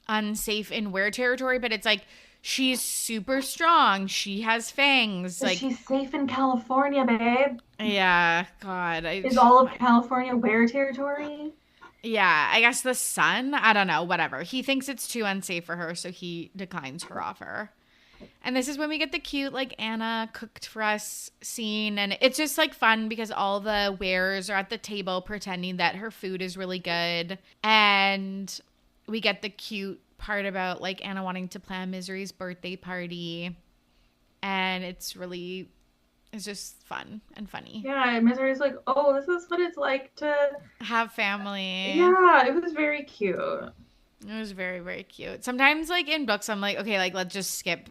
unsafe in were territory, but it's like she's super strong. She has fangs. Like she's safe in California, babe. Yeah, God. Is all of California were territory? Yeah, I guess the sun. I don't know. Whatever. He thinks it's too unsafe for her, so he declines her offer. And this is when we get the cute, like, Anna cooked for us scene. And it's just, like, fun because all the wearers are at the table pretending that her food is really good. And we get the cute part about, like, Anna wanting to plan Misery's birthday party. And it's just fun and funny. Yeah, and Misery's like, oh, this is what it's like to have family. Yeah, it was very cute. It was very, very cute. Sometimes, like, in books, I'm like, okay, like, let's just skip,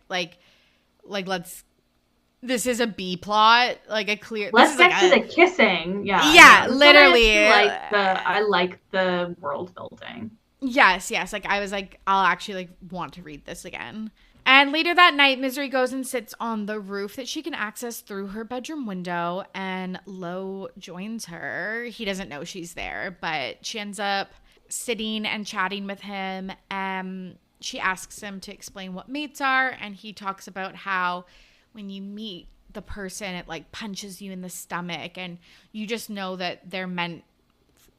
this is a B plot, like, a clear... Let's get to the kissing. Yeah. Yeah, literally. I like the world building. Yes. Like, I was like, I'll actually, like, want to read this again. And later that night, Misery goes and sits on the roof that she can access through her bedroom window, and Lo joins her. He doesn't know she's there, but she ends up sitting and chatting with him. She asks him to explain what mates are, and he talks about how when you meet the person, it like punches you in the stomach, and you just know that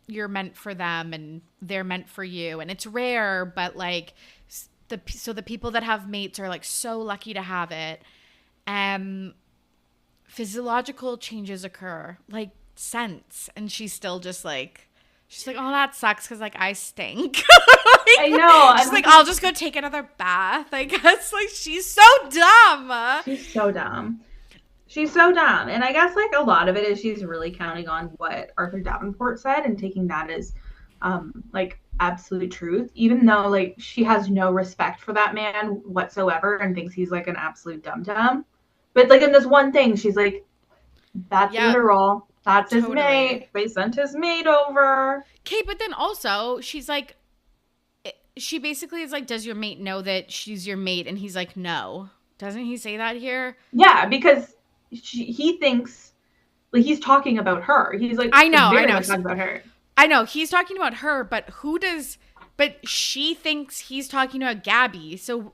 you're meant for them and they're meant for you, and it's rare, but like the people that have mates are like so lucky to have it. Physiological changes occur, like scents, and she's still just like, she's like, oh, that sucks because, like, I stink. Like, I know. She's like, I'll just go take another bath. I guess, like, she's so dumb. She's so dumb. She's so dumb. And I guess like a lot of it is she's really counting on what Arthur Davenport said and taking that as like absolute truth, even though like she has no respect for that man whatsoever and thinks he's like an absolute dum dum. But like in this one thing, she's like, that's literal. That's his mate. They sent his mate over. Okay, but then also she's like, she basically is like, does your mate know that she's your mate? And he's like, no. Doesn't he say that here? Yeah, because he thinks like he's talking about her. He's like, I know. Talking about her. I know he's talking about her, but but she thinks he's talking about Gabby. So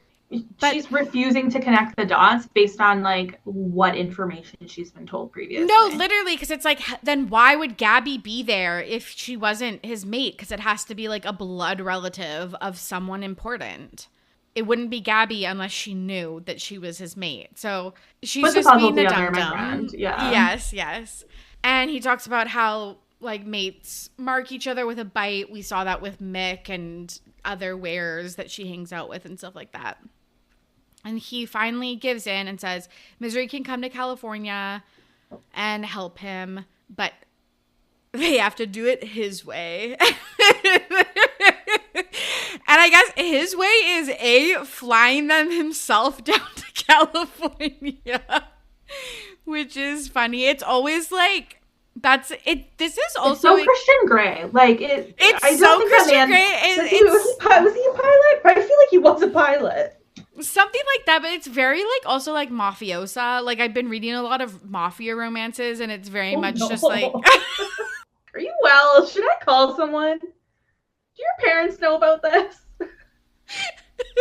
she's refusing to connect the dots based on like what information she's been told previously. No, literally, because it's like, then why would Gabby be there if she wasn't his mate? Because it has to be like a blood relative of someone important. It wouldn't be Gabby unless she knew that she was his mate. So she's just being a dum-dum. Yeah. Yes. And he talks about how like mates mark each other with a bite. We saw that with Mick and other wares that she hangs out with and stuff like that. And he finally gives in and says Misery can come to California and help him, but they have to do it his way. And I guess his way is flying them himself down to California, which is funny. It's always like, that's it. This is also so Christian Grey. Like it's I so Christian Grey. Was he a pilot? I feel like he was a pilot. Something like that, but it's very like also like mafiosa. Like I've been reading a lot of mafia romances, and it's very much just like. Are you well? Should I call someone? Do your parents know about this?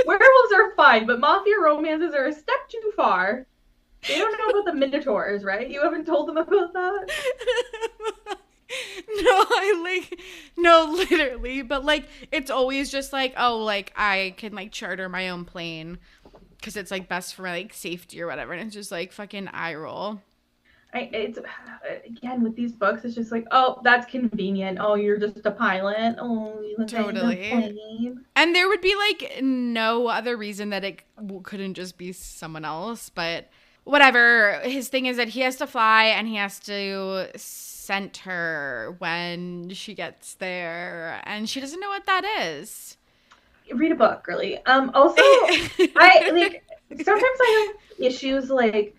Werewolves are fine, but mafia romances are a step too far. They don't know about the Minotaurs, right? You haven't told them about that? No, literally. But like, it's always just like, oh, like I can like charter my own plane because it's like best for my like safety or whatever. And it's just like fucking eye roll. It's again with these books, it's just like, oh, that's convenient. Oh, you're just a pilot. Oh, you totally. And there would be like no other reason that it couldn't just be someone else, but whatever. His thing is that he has to fly and he has to scent her when she gets there, and she doesn't know what that is. Read a book, really. Also, I like sometimes I have issues like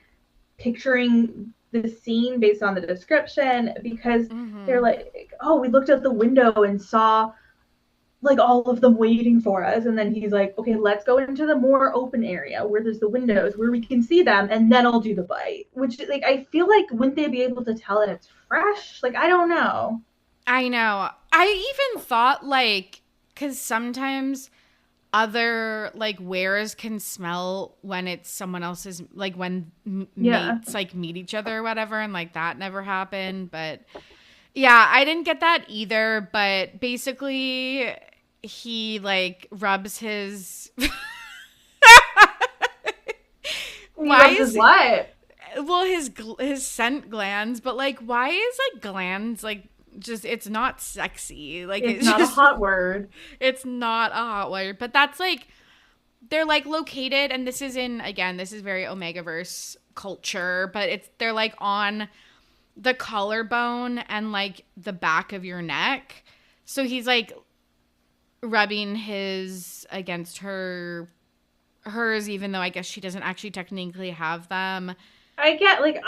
picturing the scene based on the description because they're like, oh, we looked out the window and saw like all of them waiting for us, and then he's like, okay, let's go into the more open area where there's the windows where we can see them, and then I'll do the bite. Which like I feel like wouldn't they be able to tell it it's fresh? Like I don't know. I know. I even thought like, because sometimes other like wares can smell when it's someone else's, like when mates like meet each other or whatever, and like that never happened. But yeah, I didn't get that either. But basically he like rubs his what? Well, his scent glands, but like why is like glands like just, it's not sexy, like it's not just a hot word. It's not a hot word, but that's like, they're like located, and this is very Omegaverse culture, but they're like on the collarbone and like the back of your neck. So he's like rubbing his against hers, even though I guess she doesn't actually technically have them. I get like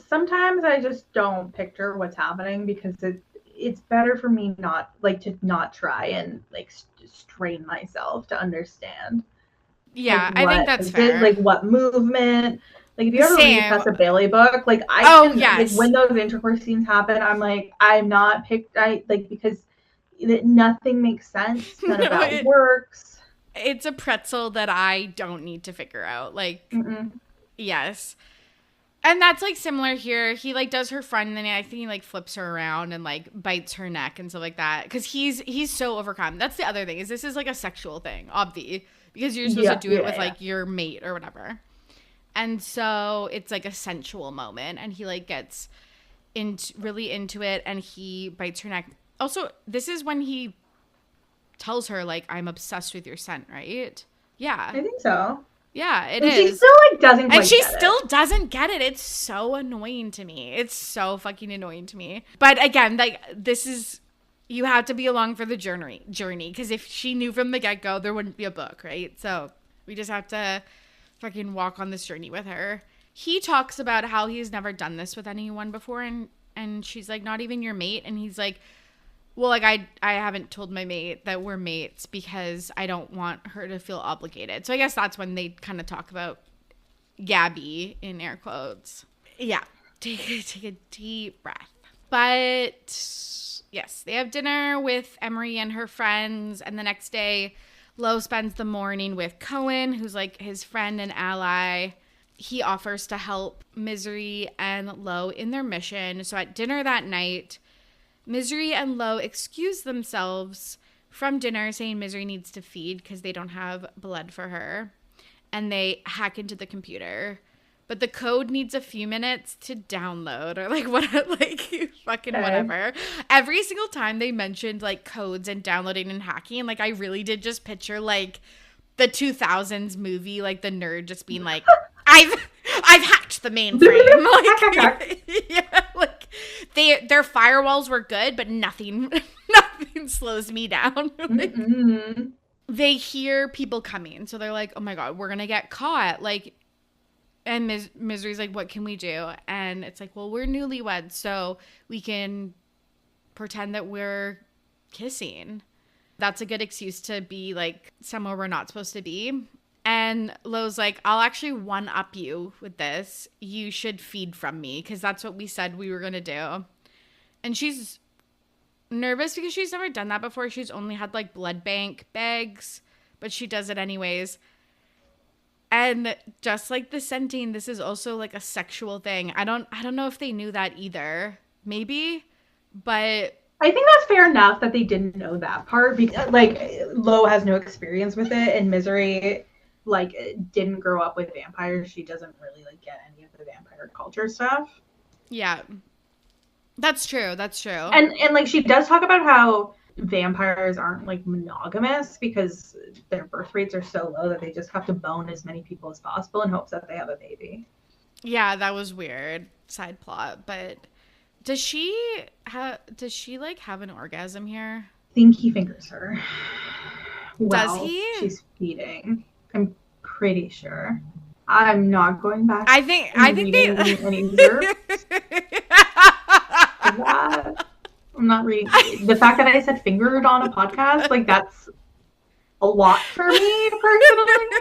sometimes I just don't picture what's happening because it's better for me not try and like strain myself to understand. Yeah, like, I think that's fair. Like what movement? Like if you ever read a Tessa Bailey book, like like when those intercourse scenes happen, I'm like because nothing makes sense. None of that works. It's a pretzel that I don't need to figure out. Like. Yes. And that's like similar here. He like does her front, and then I think he like flips her around and like bites her neck and stuff like that. Because he's so overcome. That's the other thing, is this is like a sexual thing, obviously, because you're supposed to do it with like your mate or whatever. And so it's like a sensual moment, and he like gets really into it, and he bites her neck. Also, this is when he tells her like, I'm obsessed with your scent, right? Yeah. I think so. Yeah, it and is. She still like doesn't and she get still it. doesn't get it. It's so annoying to me. It's so fucking annoying to me. But again, like this is, you have to be along for the journey because if she knew from the get-go, there wouldn't be a book, right? So we just have to fucking walk on this journey with her. He talks about how he's never done this with anyone before, and she's like, not even your mate. And he's like, well, like I haven't told my mate that we're mates because I don't want her to feel obligated. So I guess that's when they kind of talk about Gabby in air quotes. Yeah, take a deep breath. But yes, they have dinner with Emery and her friends, and the next day, Lo spends the morning with Cohen, who's like his friend and ally. He offers to help Misery and Lo in their mission. So at dinner that night, Misery and Lo excuse themselves from dinner, saying Misery needs to feed because they don't have blood for her. And they hack into the computer. But the code needs a few minutes to download, or like what, like fucking whatever. Every single time they mentioned like codes and downloading and hacking, like I really did just picture like the 2000s movie, like the nerd just being like, I've hacked the mainframe. Like, yeah, like their firewalls were good, but nothing slows me down. Like, they hear people coming, so they're like, oh my god, we're gonna get caught. Like, and Misery's like, what can we do? And it's like, well, we're newlyweds, so we can pretend that we're kissing. That's a good excuse to be like somewhere we're not supposed to be. And Lo's like, I'll actually one-up you with this. You should feed from me because that's what we said we were going to do. And she's nervous because she's never done that before. She's only had like blood bank bags, but she does it anyways. And just like the scenting, this is also like a sexual thing. I don't know if they knew that either. Maybe, but I think that's fair enough that they didn't know that part because like Lo has no experience with it, and Misery like didn't grow up with vampires. She doesn't really like get any of the vampire culture stuff. Yeah. That's true. And like she does talk about how vampires aren't like monogamous because their birth rates are so low that they just have to bone as many people as possible in hopes that they have a baby. Yeah, that was weird. Side plot, but does she like have an orgasm here? I think he fingers her. Does he? She's feeding. I'm pretty sure. I'm not going back. I think they. Any excerpts. I'm not reading. The fact that I said fingered on a podcast, like that's a lot for me personally.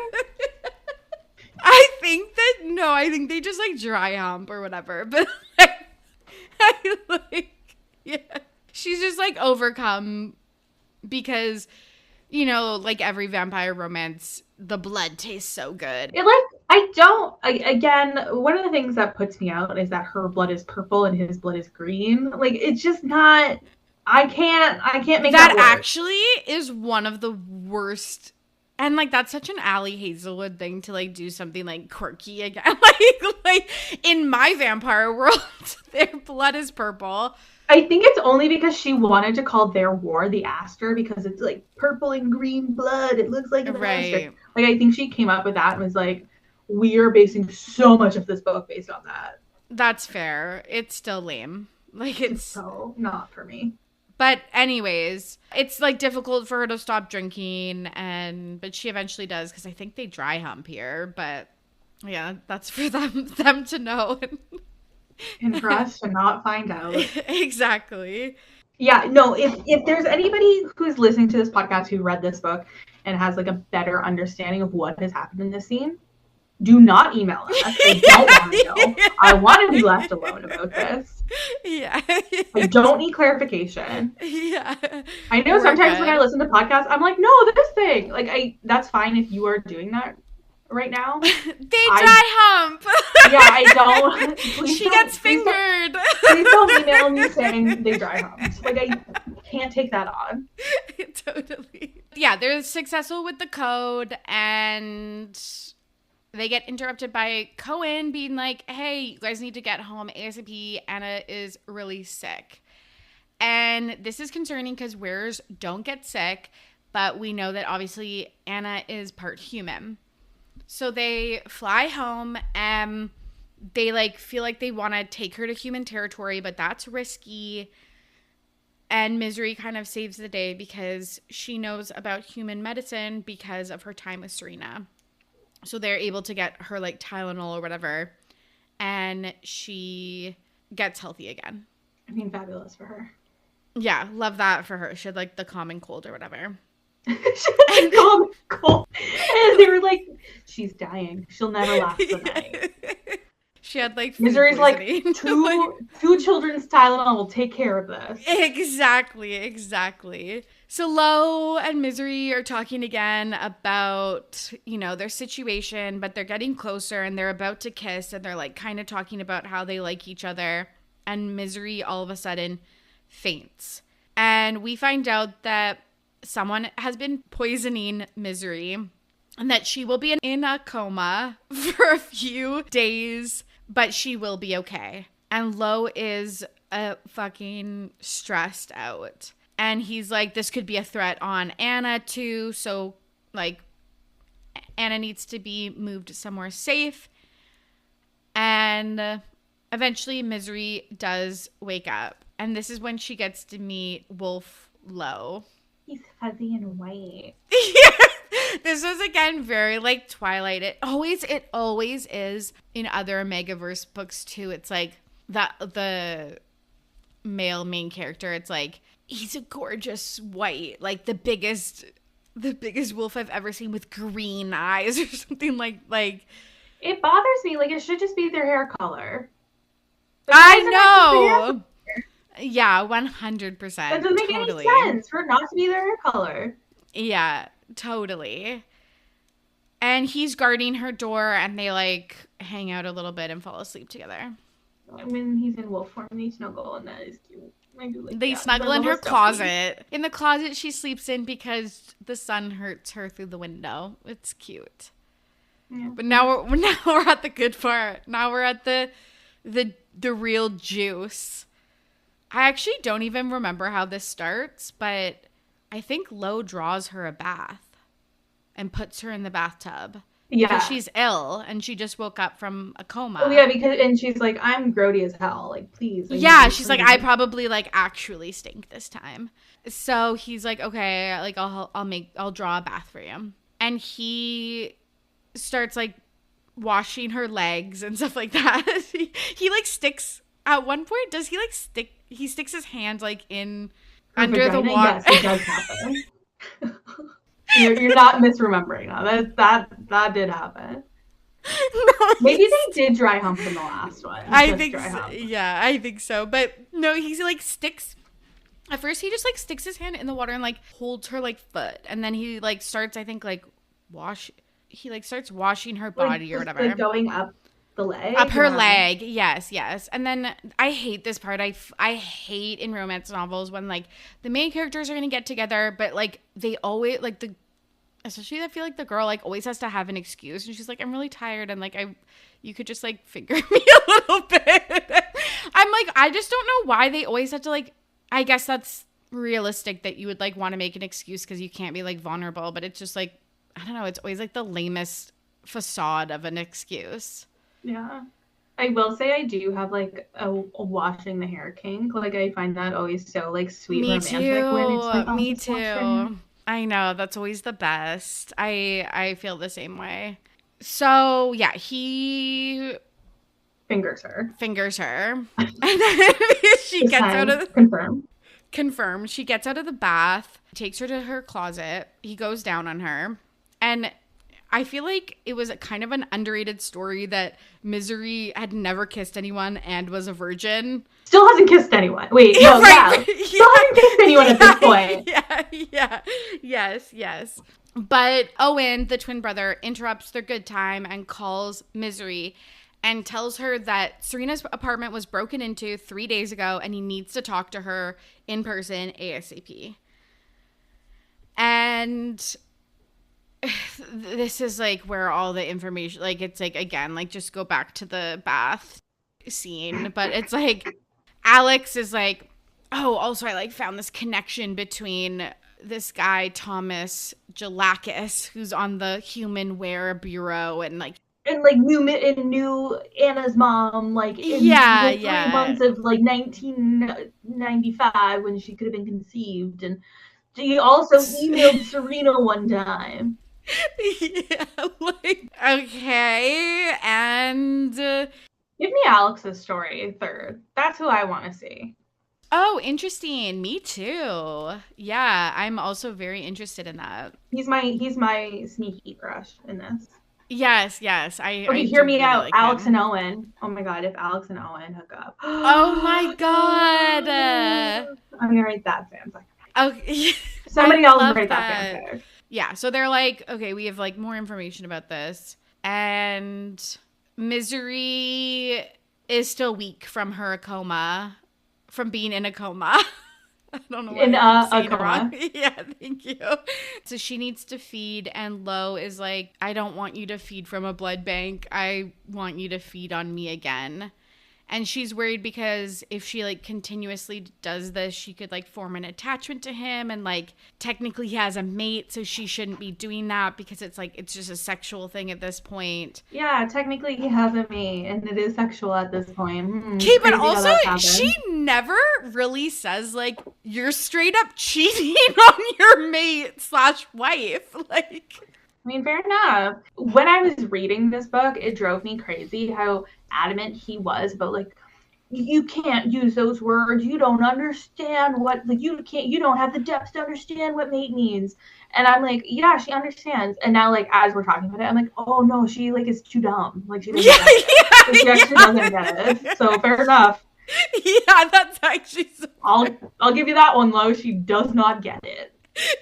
I think they just like dry hump or whatever, but I like, yeah, she's just like overcome because, you know, like every vampire romance, the blood tastes so good. Again, one of the things that puts me out is that her blood is purple and his blood is green. Like, it's just not, I can't make that work. Actually is one of the worst. And like, that's such an Ali Hazelwood thing to like do something like quirky again. like in my vampire world, their blood is purple. I think it's only because she wanted to call their war the Aster because it's like purple and green blood. It looks like an Aster. Like, I think she came up with that and was like, we are basing so much of this book based on that. That's fair. It's still lame. Like, it's so not for me. But anyways, it's like difficult for her to stop drinking, but she eventually does because I think they dry hump here. But yeah, that's for them to know. And for us to not find out. Exactly. Yeah, no, if there's anybody who's listening to this podcast who read this book and has like a better understanding of what has happened in this scene, do not email us. I don't want to know. I want to be left alone about this. Yeah. I don't need clarification. Yeah. I know sometimes when I listen to podcasts, I'm like, no, this thing. Like, that's fine if you are doing that right now. They dry hump. Yeah, I don't. She gets fingered. Please don't email me saying they dry humped. Like, I can't take that on. Totally. Yeah, they're successful with the code, and they get interrupted by Cohen being like, hey, you guys need to get home ASAP. Anna is really sick. And this is concerning because wearers don't get sick, but we know that obviously Anna is part human. So they fly home and they like feel like they want to take her to human territory, but that's risky. And Misery kind of saves the day because she knows about human medicine because of her time with Serena. So they're able to get her like Tylenol or whatever, and she gets healthy again. I mean, fabulous for her. Yeah, love that for her. She had like the common cold or whatever. She had the common cold. And they were like, she's dying. She'll never last the night. She had like Misery's like, two children's Tylenol will take care of this. Exactly. So Lo and Misery are talking again about, you know, their situation, but they're getting closer and they're about to kiss and they're like kind of talking about how they like each other. And Misery all of a sudden faints. And we find out that someone has been poisoning Misery and that she will be in a coma for a few days, but she will be okay. And Lo is fucking stressed out. And he's like, this could be a threat on Anna too. So like Anna needs to be moved somewhere safe. And eventually Misery does wake up. And this is when she gets to meet Wolf Lo. He's fuzzy and white. Yeah. This was again very like Twilight. It always is in other Omegaverse books too. It's like the male main character. It's like he's a gorgeous white, like the biggest wolf I've ever seen with green eyes or something like. It bothers me. Like it should just be their hair color. I know. Yeah, 100%. That doesn't make any sense for it not to be their hair color. Yeah, totally. And he's guarding her door and they like hang out a little bit and fall asleep together. When he's in wolf form, they snuggle and that is cute. I do like they that. snuggle in her closet. In the closet she sleeps in because the sun hurts her through the window. It's cute. Yeah. But now we're at the good part. Now we're at the real juice. I actually don't even remember how this starts, but I think Lo draws her a bath and puts her in the bathtub. Yeah. Because she's ill and she just woke up from a coma. Oh, yeah, and she's like, I'm grody as hell. Like, please. Yeah, she's like, I probably like actually stink this time. So he's like, okay, like I'll draw a bath for you. And he starts like washing her legs and stuff like that. he like sticks at one point. Does he like stick? He sticks his hand like in her under vagina? The water. Yes, it does happen. You're not misremembering that did happen. No, maybe they did dry hump in the last one. I think so. Yeah, I think so. But no, he's like sticks. At first, he just like sticks his hand in the water and like holds her like foot, and then he like starts, I think, like He like starts washing her body or whatever. Like going up the leg. Up her leg. Yes. And then I hate this part. I hate in romance novels when like the main characters are gonna get together, but like they always like especially I feel like the girl like always has to have an excuse, and she's like, I'm really tired, and like you could just like finger me a little bit. I'm like, I just don't know why they always have to like. I guess that's realistic that you would like want to make an excuse because you can't be like vulnerable, but it's just like, I don't know. It's always like the lamest facade of an excuse. Yeah. I will say I do have like a washing the hair kink. Like I find that always so like sweet and romantic when it's like, me too. I know, that's always the best. I feel the same way. So yeah, he fingers her. And then she gets out of the confirmed. She gets out of the bath, takes her to her closet. He goes down on her. And I feel like it was kind of an underrated story that Misery had never kissed anyone and was a virgin. Still hasn't kissed anyone. Wait, no, right. Yeah. Still hasn't kissed anyone at this point. Yeah. Yes. But Owen, the twin brother, interrupts their good time and calls Misery and tells her that Serena's apartment was broken into 3 days ago and he needs to talk to her in person ASAP. And this is like where all the information, like it's like, again, like just go back to the bath scene, but it's like Alex is like, oh, also I like found this connection between this guy, Thomas Jalakis, who's on the Human Wear Bureau and like knew Anna's mom, like in the 3 months of like 1995 when she could have been conceived, and she also emailed Serena one time. Yeah, like, okay, and give me Alex's story third. That's who I want to see. Oh, interesting. Me too. Yeah, I'm also very interested in that. He's my sneaky crush in this. Yes. Okay, hear me out. Like Alex and Owen. Oh my god, if Alex and Owen hook up. Oh my god. I'm gonna write that fanfic. Okay. Somebody else write that fanfic. Yeah, so they're like, okay, we have like more information about this. And Misery is still weak from her coma, from being in a coma. I don't know why I'm saying it wrong. Yeah, thank you. So she needs to feed, and Lo is like, I don't want you to feed from a blood bank. I want you to feed on me again. And she's worried because if she like continuously does this, she could like form an attachment to him, and like technically he has a mate, so she shouldn't be doing that because it's like it's just a sexual thing at this point. Yeah, technically he has a mate and it is sexual at this point. Okay, but also she never really says like you're straight up cheating on your mate / wife. Like, I mean, fair enough. When I was reading this book, it drove me crazy how adamant he was about like, you can't use those words. You don't understand what, like, you don't have the depth to understand what mate means. And I'm like, yeah, she understands. And now, like, as we're talking about it, I'm like, oh no, she like is too dumb. Like she doesn't get it. Like, she actually doesn't get it. So fair enough. Yeah, that's actually so I'll give you that one, Lo. She does not get it.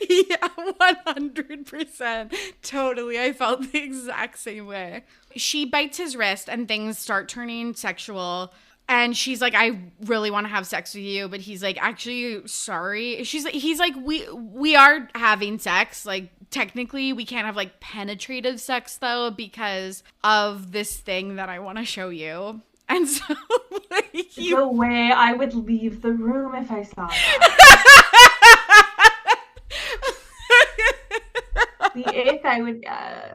Yeah, 100%. Totally. I felt the exact same way. She bites his wrist and things start turning sexual. And she's like, I really want to have sex with you. But he's like, actually, sorry. He's like, we are having sex. Like, technically, we can't have like penetrative sex, though, because of this thing that I want to show you. And so, like, the way I would leave the room if I saw that. The ick I would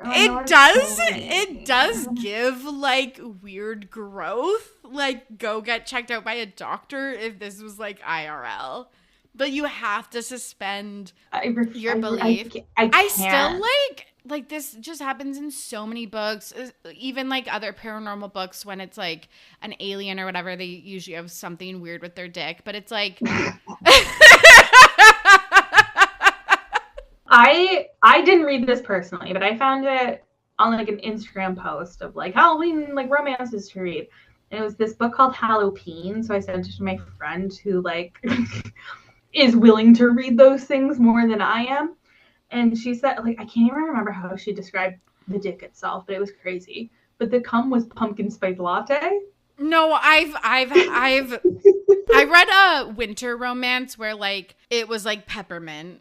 it does give like weird growth. Like, go get checked out by a doctor if this was like IRL. But you have to suspend your belief. I still like this just happens in so many books, even like other paranormal books. When it's like an alien or whatever, they usually have something weird with their dick, but it's like I didn't read this personally, but I found it on like an Instagram post of like Halloween like romances to read. And it was this book called Halloween. So I sent it to my friend who like is willing to read those things more than I am. And she said, like, I can't even remember how she described the dick itself, but it was crazy. But the cum was pumpkin spice latte. No, I read a winter romance where like it was like peppermint.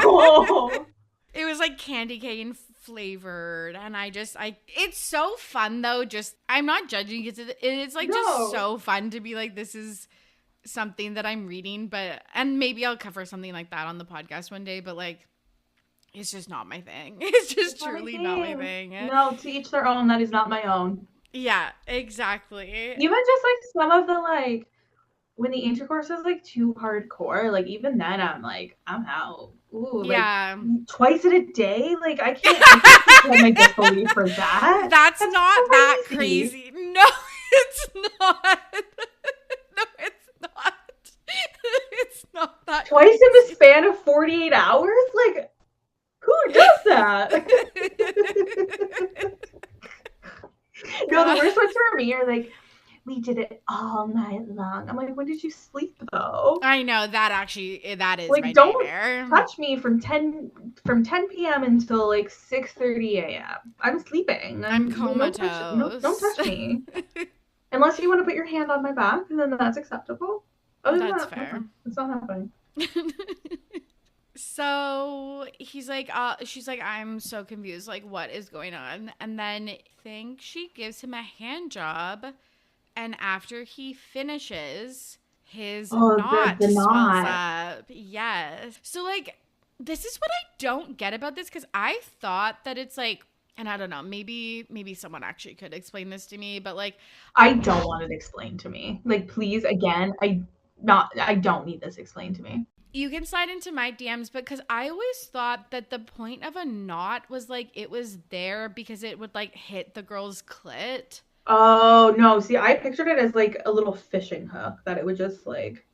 Oh. It was like candy cane flavored, and it's so fun though. Just, I'm not judging because it's like just so fun to be like, this is something that I'm reading, and maybe I'll cover something like that on the podcast one day, but like, it's just not my thing. It's just truly not my thing. No, to each their own. That is not my own. Yeah, exactly. Even just like some of the like, when the intercourse is like too hardcore, like even then I'm out. Ooh, yeah. Like twice a day? Like I can't my disbelief for that. That's not crazy. That crazy. No, it's not. No, it's not. It's not that twice crazy. In the span of 48 hours? Like, who does that? No, the worst ones for me are like, we did it all night long. I'm like, when did you sleep though? I know that is like, my don't nightmare. Touch me from 10 p.m. until like 6:30 a.m. I'm sleeping. I'm comatose. Don't touch me. Unless you want to put your hand on my back, and then that's acceptable. Other than that's that, fair. It's not happening. So he's like, she's like, I'm so confused. Like, what is going on? And then I think she gives him a hand job. And after he finishes, his the knot swells knot. up. Yes. So like, this is what I don't get about this, because I thought that it's like, and I don't know, maybe someone actually could explain this to me, but like, I don't want it explained to me. Like, please, again, I don't need this explained to me. you can slide into my DMs, because I always thought that the point of a knot was like it was there because it would like hit the girl's clit. Oh, no. See, I pictured it as like a little fishing hook that it would just like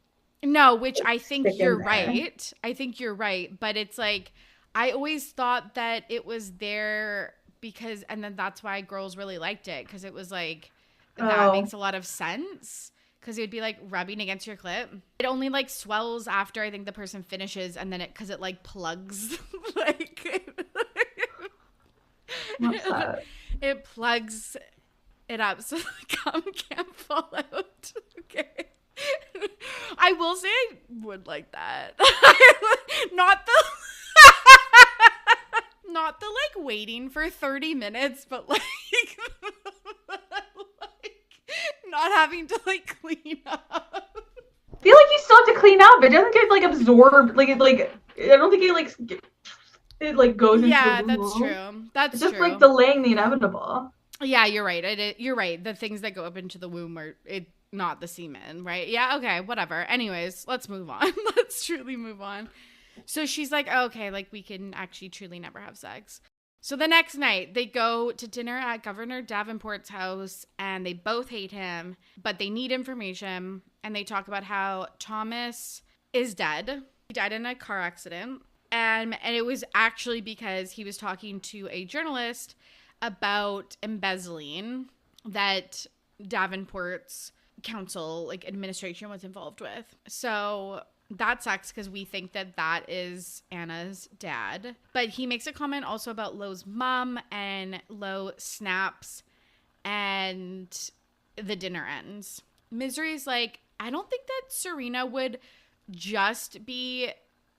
No, which I stick think in you're there. right. I think you're right. But it's like, I always thought that it was there because, and then that's why girls really liked it, because it was like, that Oh, makes a lot of sense. Because it would be like rubbing against your clit. It only like swells after I think the person finishes, and then because it like plugs, like, what's that? it plugs it up so the cum can't fall out. Okay. I will say I would like that. Not the not the like waiting for 30 minutes, but like, like not having to like clean up. I feel like you still have to clean up. It doesn't get like absorbed. Like I don't think it like goes into the Yeah, that's womb. true. That's It's just true. like delaying the inevitable. Yeah, you're right. You're right. The things that go up into the womb are not the semen, right? Yeah, okay, whatever. Anyways, let's move on. Let's truly move on. So she's like, oh, okay, like we can actually truly never have sex. So the next night, they go to dinner at Governor Davenport's house, and they both hate him, but they need information. And they talk about how Thomas is dead. He died in a car accident. And it was actually because he was talking to a journalist about embezzling that Davenport's council, like administration, was involved with. So that sucks because we think that that is Anna's dad. But he makes a comment also about Lo's mom, and Lo snaps and the dinner ends. Misery's like, I don't think that Serena would just be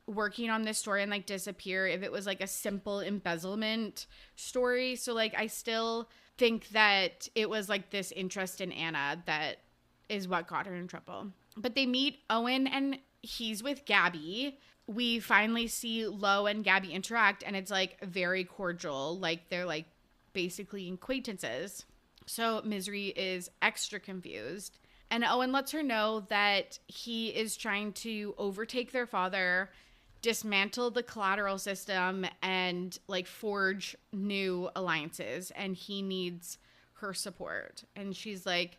working on this story and like disappear if it was like a simple embezzlement story. So like, I still think that it was like this interest in Anna that is what got her in trouble. But they meet Owen, and he's with Gabby. We finally see Lo and Gabby interact, and it's like very cordial. Like they're like basically acquaintances. So Misery is extra confused. And Owen lets her know that he is trying to overtake their father, dismantle the collateral system, and like forge new alliances. And he needs her support. And she's like,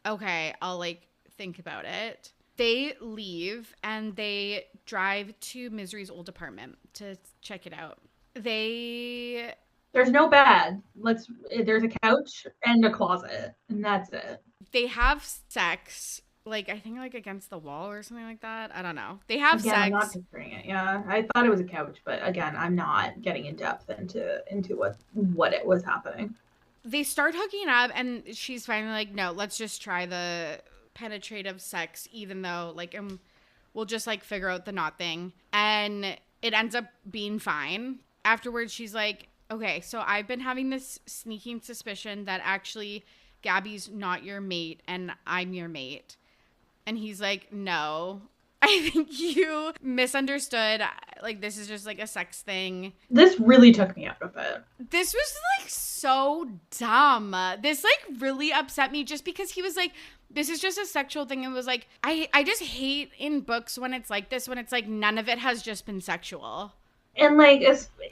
okay, I'll like think about it. They leave and they drive to Misery's old apartment to check it out. There's no bed. There's a couch and a closet, and that's it. They have sex, like I think like against the wall or something like that. I don't know. They have Again, I'm not sex. picturing it. Yeah, I thought it was a couch, but again, I'm not getting in depth into what it was happening. They start hooking up, and she's finally like, no, let's just try the penetrative sex, even though like we'll just like figure out the knot thing. And it ends up being fine. Afterwards, she's like, okay, so I've been having this sneaking suspicion that actually Gabby's not your mate and I'm your mate. And he's like, no, I think you misunderstood. Like, this is just like a sex thing. This really took me out of it. This was like so dumb. This like really upset me just because he was like, this is just a sexual thing. It was like, I just hate in books when it's like this, when it's like none of it has just been sexual. And like,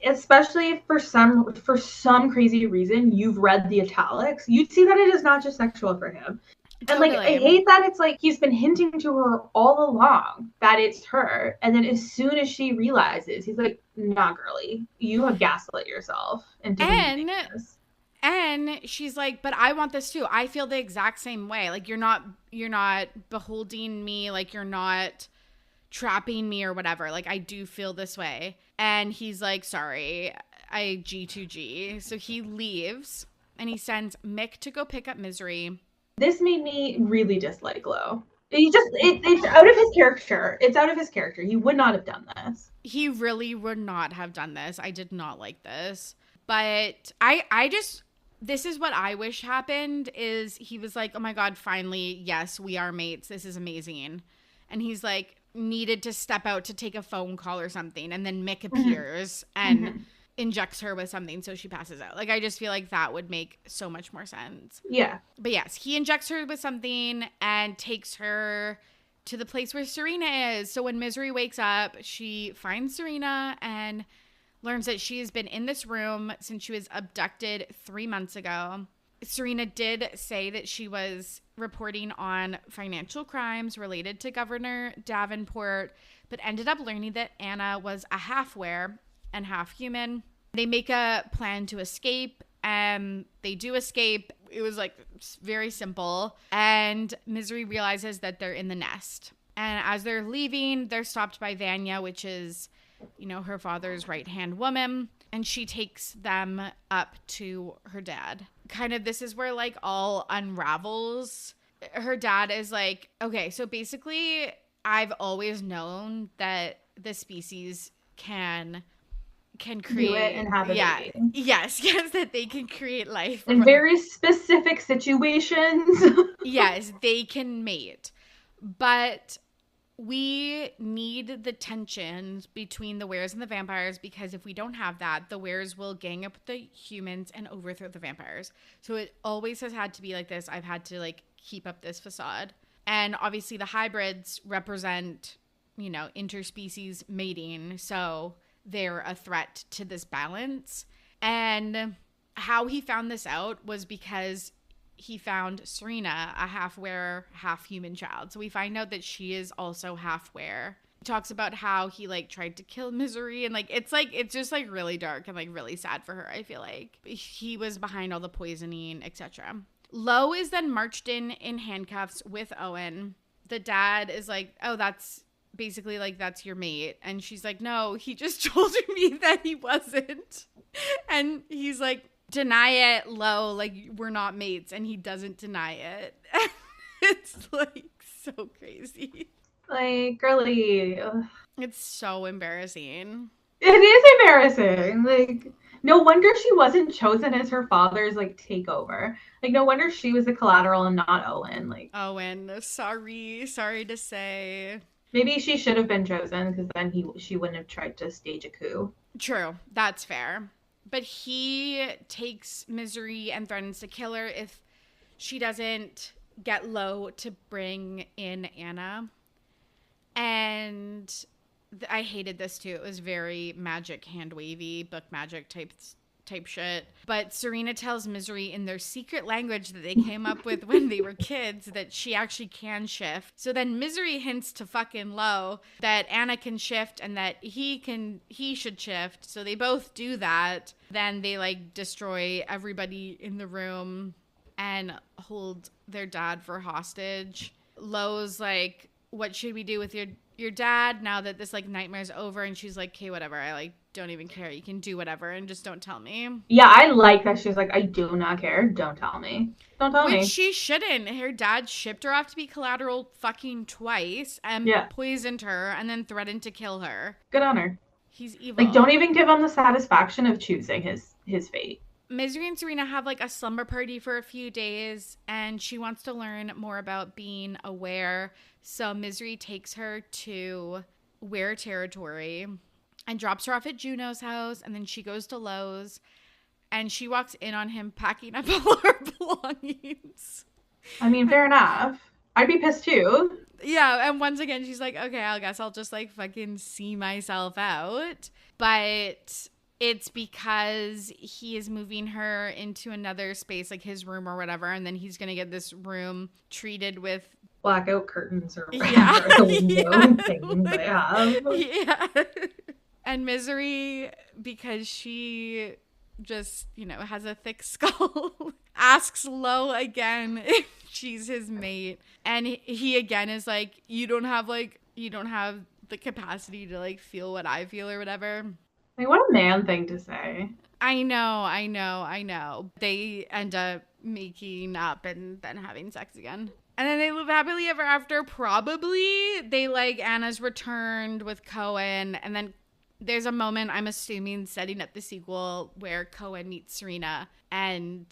especially for some crazy reason, you've read the italics, you'd see that it is not just sexual for him. And Totally. like, I hate that it's like he's been hinting to her all along that it's her, and then as soon as she realizes, he's like, "Nah, girly, you have gaslit yourself into believing this." And she's like, "But I want this too. I feel the exact same way. Like you're not beholding me. Like you're not trapping me or whatever. Like I do feel this way." And he's like, "Sorry, I G2G." So he leaves, and he sends Mick to go pick up Misery. This made me really dislike Lo. It's out of his character. It's out of his character. He would not have done this. He really would not have done this. I did not like this. But I just, this is what I wish happened, is he was like, oh my God, finally, yes, we are mates. This is amazing. and he's like needed to step out to take a phone call or something, and then Mick appears and injects her with something so she passes out. Like, I just feel like that would make so much more sense. Yeah. But yes, he injects her with something and takes her to the place where Serena is. So when Misery wakes up, she finds Serena and learns that she has been in this room since she was abducted 3 months ago. Serena did say that she was reporting on financial crimes related to Governor Davenport, but ended up learning that Anna was a half-were and half human. They make a plan to escape, and they do escape. It was like very simple. And Misery realizes that they're in the nest. And as they're leaving, they're stopped by Vanya, which is, you know, her father's right-hand woman. And she takes them up to her dad. Kind of, this is where like all unravels. Her dad is like, okay, so basically I've always known that the species can create, do it and have a baby. Yes, that they can create life in very specific situations. Yes, they can mate, but we need the tension between the weres and the vampires, because if we don't have that, the weres will gang up the humans and overthrow the vampires. So it always has had to be like this. I've had to like keep up this facade. And obviously the hybrids represent, you know, interspecies mating. So they're a threat to this balance. And how he found this out was because he found Serena, a half-were, half-human child. So we find out that she is also half-were. He talks about how he like tried to kill Misery, and like it's just like really dark and like really sad for her. I feel like he was behind all the poisoning, etc. Lo is then marched in handcuffs with Owen. The dad is like, oh, that's basically like, that's your mate. And she's like, no, he just told me that he wasn't. And he's like, deny it, Lo, like we're not mates. And he doesn't deny it. It's like so crazy. Like, girly. Ugh. It's so embarrassing. It is embarrassing. Like, no wonder she wasn't chosen as her father's like takeover. Like, no wonder she was the collateral and not Owen. Like, Owen, sorry to say. Maybe she should have been chosen, because then she wouldn't have tried to stage a coup. True, that's fair. But he takes Misery and threatens to kill her if she doesn't get Lo to bring in Anna. And I hated this too. It was very magic, hand wavy, book magic type shit. But Serena tells Misery in their secret language that they came up with when they were kids that she actually can shift. So then Misery hints to fucking Lo that Anna can shift and that he should shift. So they both do that. Then they like destroy everybody in the room and hold their dad for hostage. Lo's like, what should we do with your dad now that this like nightmare's over? And she's like, okay, whatever. I like don't even care. You can do whatever and just don't tell me. Yeah, I like that she's like, I do not care. Don't tell me. Don't tell me. Which she shouldn't. Her dad shipped her off to be collateral fucking twice and poisoned her and then threatened to kill her. Good on her. He's evil. Like, don't even give him the satisfaction of choosing his fate. Misery and Serena have like a slumber party for a few days, and she wants to learn more about being aware. So Misery takes her to Were territory and drops her off at Juno's house, and then she goes to Lo's, and she walks in on him packing up all her belongings. I mean, fair enough. I'd be pissed too. Yeah, and once again, she's like, okay, I guess I'll just like fucking see myself out. But it's because he is moving her into another space, like his room or whatever, and then he's going to get this room treated with blackout curtains or whatever the window thing they have. Yeah. And Misery, because she just, you know, has a thick skull, asks Lo again if she's his mate. And he again is like, you don't have the capacity to like feel what I feel or whatever. Like, what a man thing to say. I know. They end up making up and then having sex again. And then they live happily ever after. Probably they like Anna's returned with Cohen. And then there's a moment, I'm assuming, setting up the sequel where Cohen meets Serena and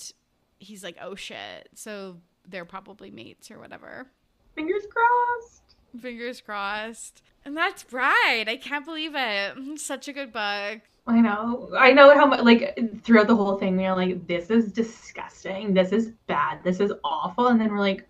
he's like, oh shit. So they're probably mates or whatever. Fingers crossed. Fingers crossed. And that's Bride. I can't believe it. Such a good book. I know how much, like, throughout the whole thing, we are like, this is disgusting. This is bad. This is awful. And then we're like,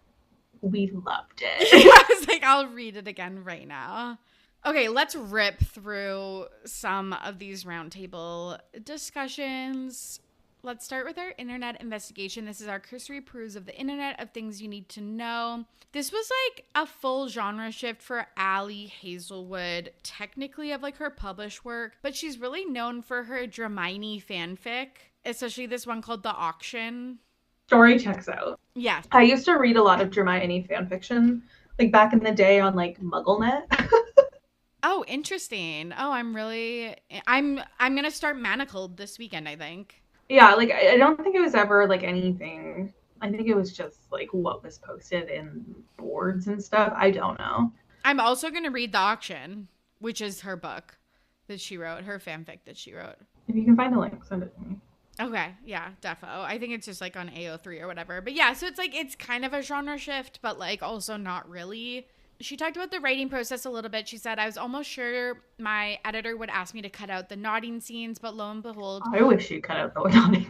we loved it. I was like, I'll read it again right now. Okay, let's rip through some of these roundtable discussions. Let's start with our internet investigation. This is our cursory peruse of the internet of things you need to know. This was like a full genre shift for Ali Hazelwood, technically of like her published work, but she's really known for her Dramini fanfic, especially this one called The Auction. Story checks out. Yes. I used to read a lot of Dramini fanfiction, like back in the day on like MuggleNet. Oh, interesting. Oh, I'm gonna start Manacled this weekend, I think. Yeah, like I don't think it was ever like anything. I think it was just like what was posted in boards and stuff. I don't know. I'm also gonna read The Auction, which is her book that she wrote, her fanfic that she wrote. If you can find a link, send it to me. Okay, yeah, defo. I think it's just like on AO3 or whatever. But yeah, so it's like it's kind of a genre shift, but like also not really. She talked about the writing process a little bit. She said, I was almost sure my editor would ask me to cut out the nodding scenes, but lo and behold. I wish you cut out the nodding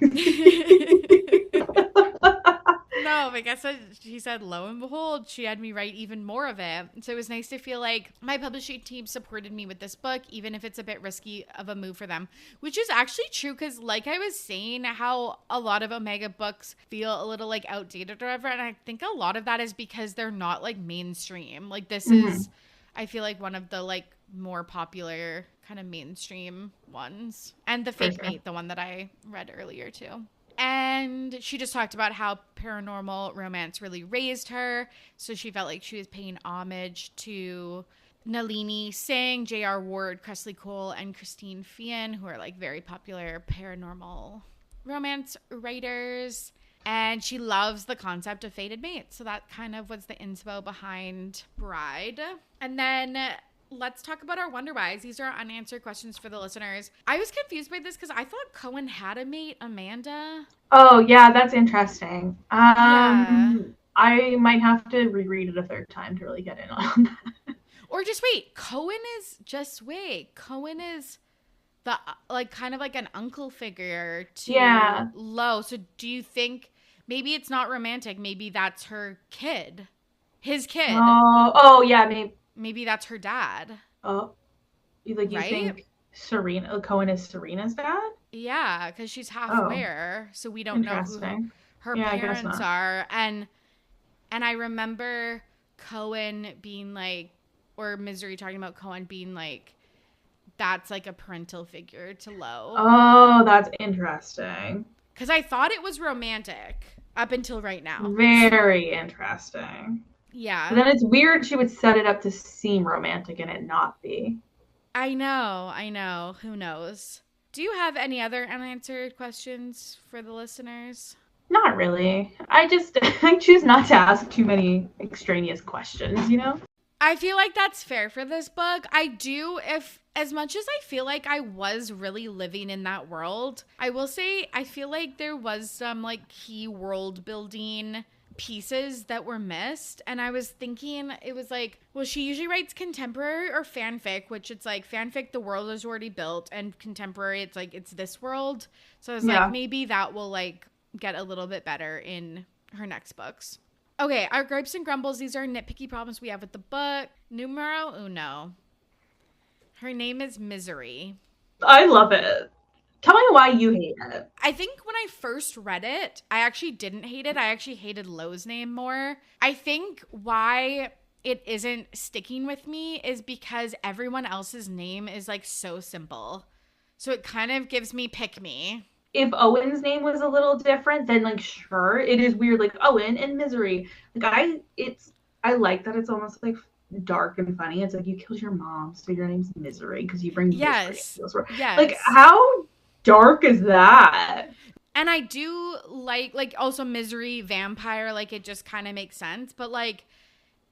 No, I guess she said, lo and behold, she had me write even more of it. So it was nice to feel like my publishing team supported me with this book, even if it's a bit risky of a move for them, which is actually true because like I was saying, how a lot of Omega books feel a little like outdated or whatever. And I think a lot of that is because they're not like mainstream. Like this is, I feel like one of the like more popular kind of mainstream ones. And The Fake Mate, the one that I read earlier too. And she just talked about how paranormal romance really raised her. So she felt like she was paying homage to Nalini Singh, J.R. Ward, Cressley Cole, and Christine Feehan, who are like very popular paranormal romance writers. And she loves the concept of fated mates. So that kind of was the inspo behind Bride. And then let's talk about our Wonder Whys. These are unanswered questions for the listeners. I was confused by this because I thought Cohen had a mate, Amanda. Oh, yeah, that's interesting. I might have to reread it a third time to really get in on that. Or just wait. Cohen is the like kind of like an uncle figure to Lo. So do you think maybe it's not romantic? Maybe that's her kid. His kid. Oh yeah, maybe that's her dad. Oh, you think Cohen is Serena's dad? Yeah, because she's half where, so we don't know who her parents are. And I remember Cohen being like, or Misery talking about Cohen being like, that's like a parental figure to Lo. Oh, that's interesting. Because I thought it was romantic up until right now. Very interesting. Yeah. But then it's weird she would set it up to seem romantic and it not be. I know. Who knows? Do you have any other unanswered questions for the listeners? Not really. I choose not to ask too many extraneous questions, you know? I feel like that's fair for this book. I do, as much as I feel like I was really living in that world, I will say I feel like there was some like key world building pieces that were missed, and I was thinking it was like, well, she usually writes contemporary or fanfic, which it's like fanfic the world is already built, and contemporary it's like it's this world. So I was like, maybe that will like get a little bit better in her next books. Okay, our gripes and grumbles, these are nitpicky problems we have with the book. Numero uno, her name is Misery. I love it. Tell me why you hate it. I think when I first read it, I actually didn't hate it. I actually hated Lo's name more. I think why it isn't sticking with me is because everyone else's name is like so simple. So it kind of gives me pick me. If Owen's name was a little different, then like sure, it is weird, like Owen and Misery. Like I like that it's almost like dark and funny. It's like you killed your mom, so your name's Misery because you bring misery. Yes. Like how dark is that? And I do like also Misery vampire, like it just kind of makes sense. But like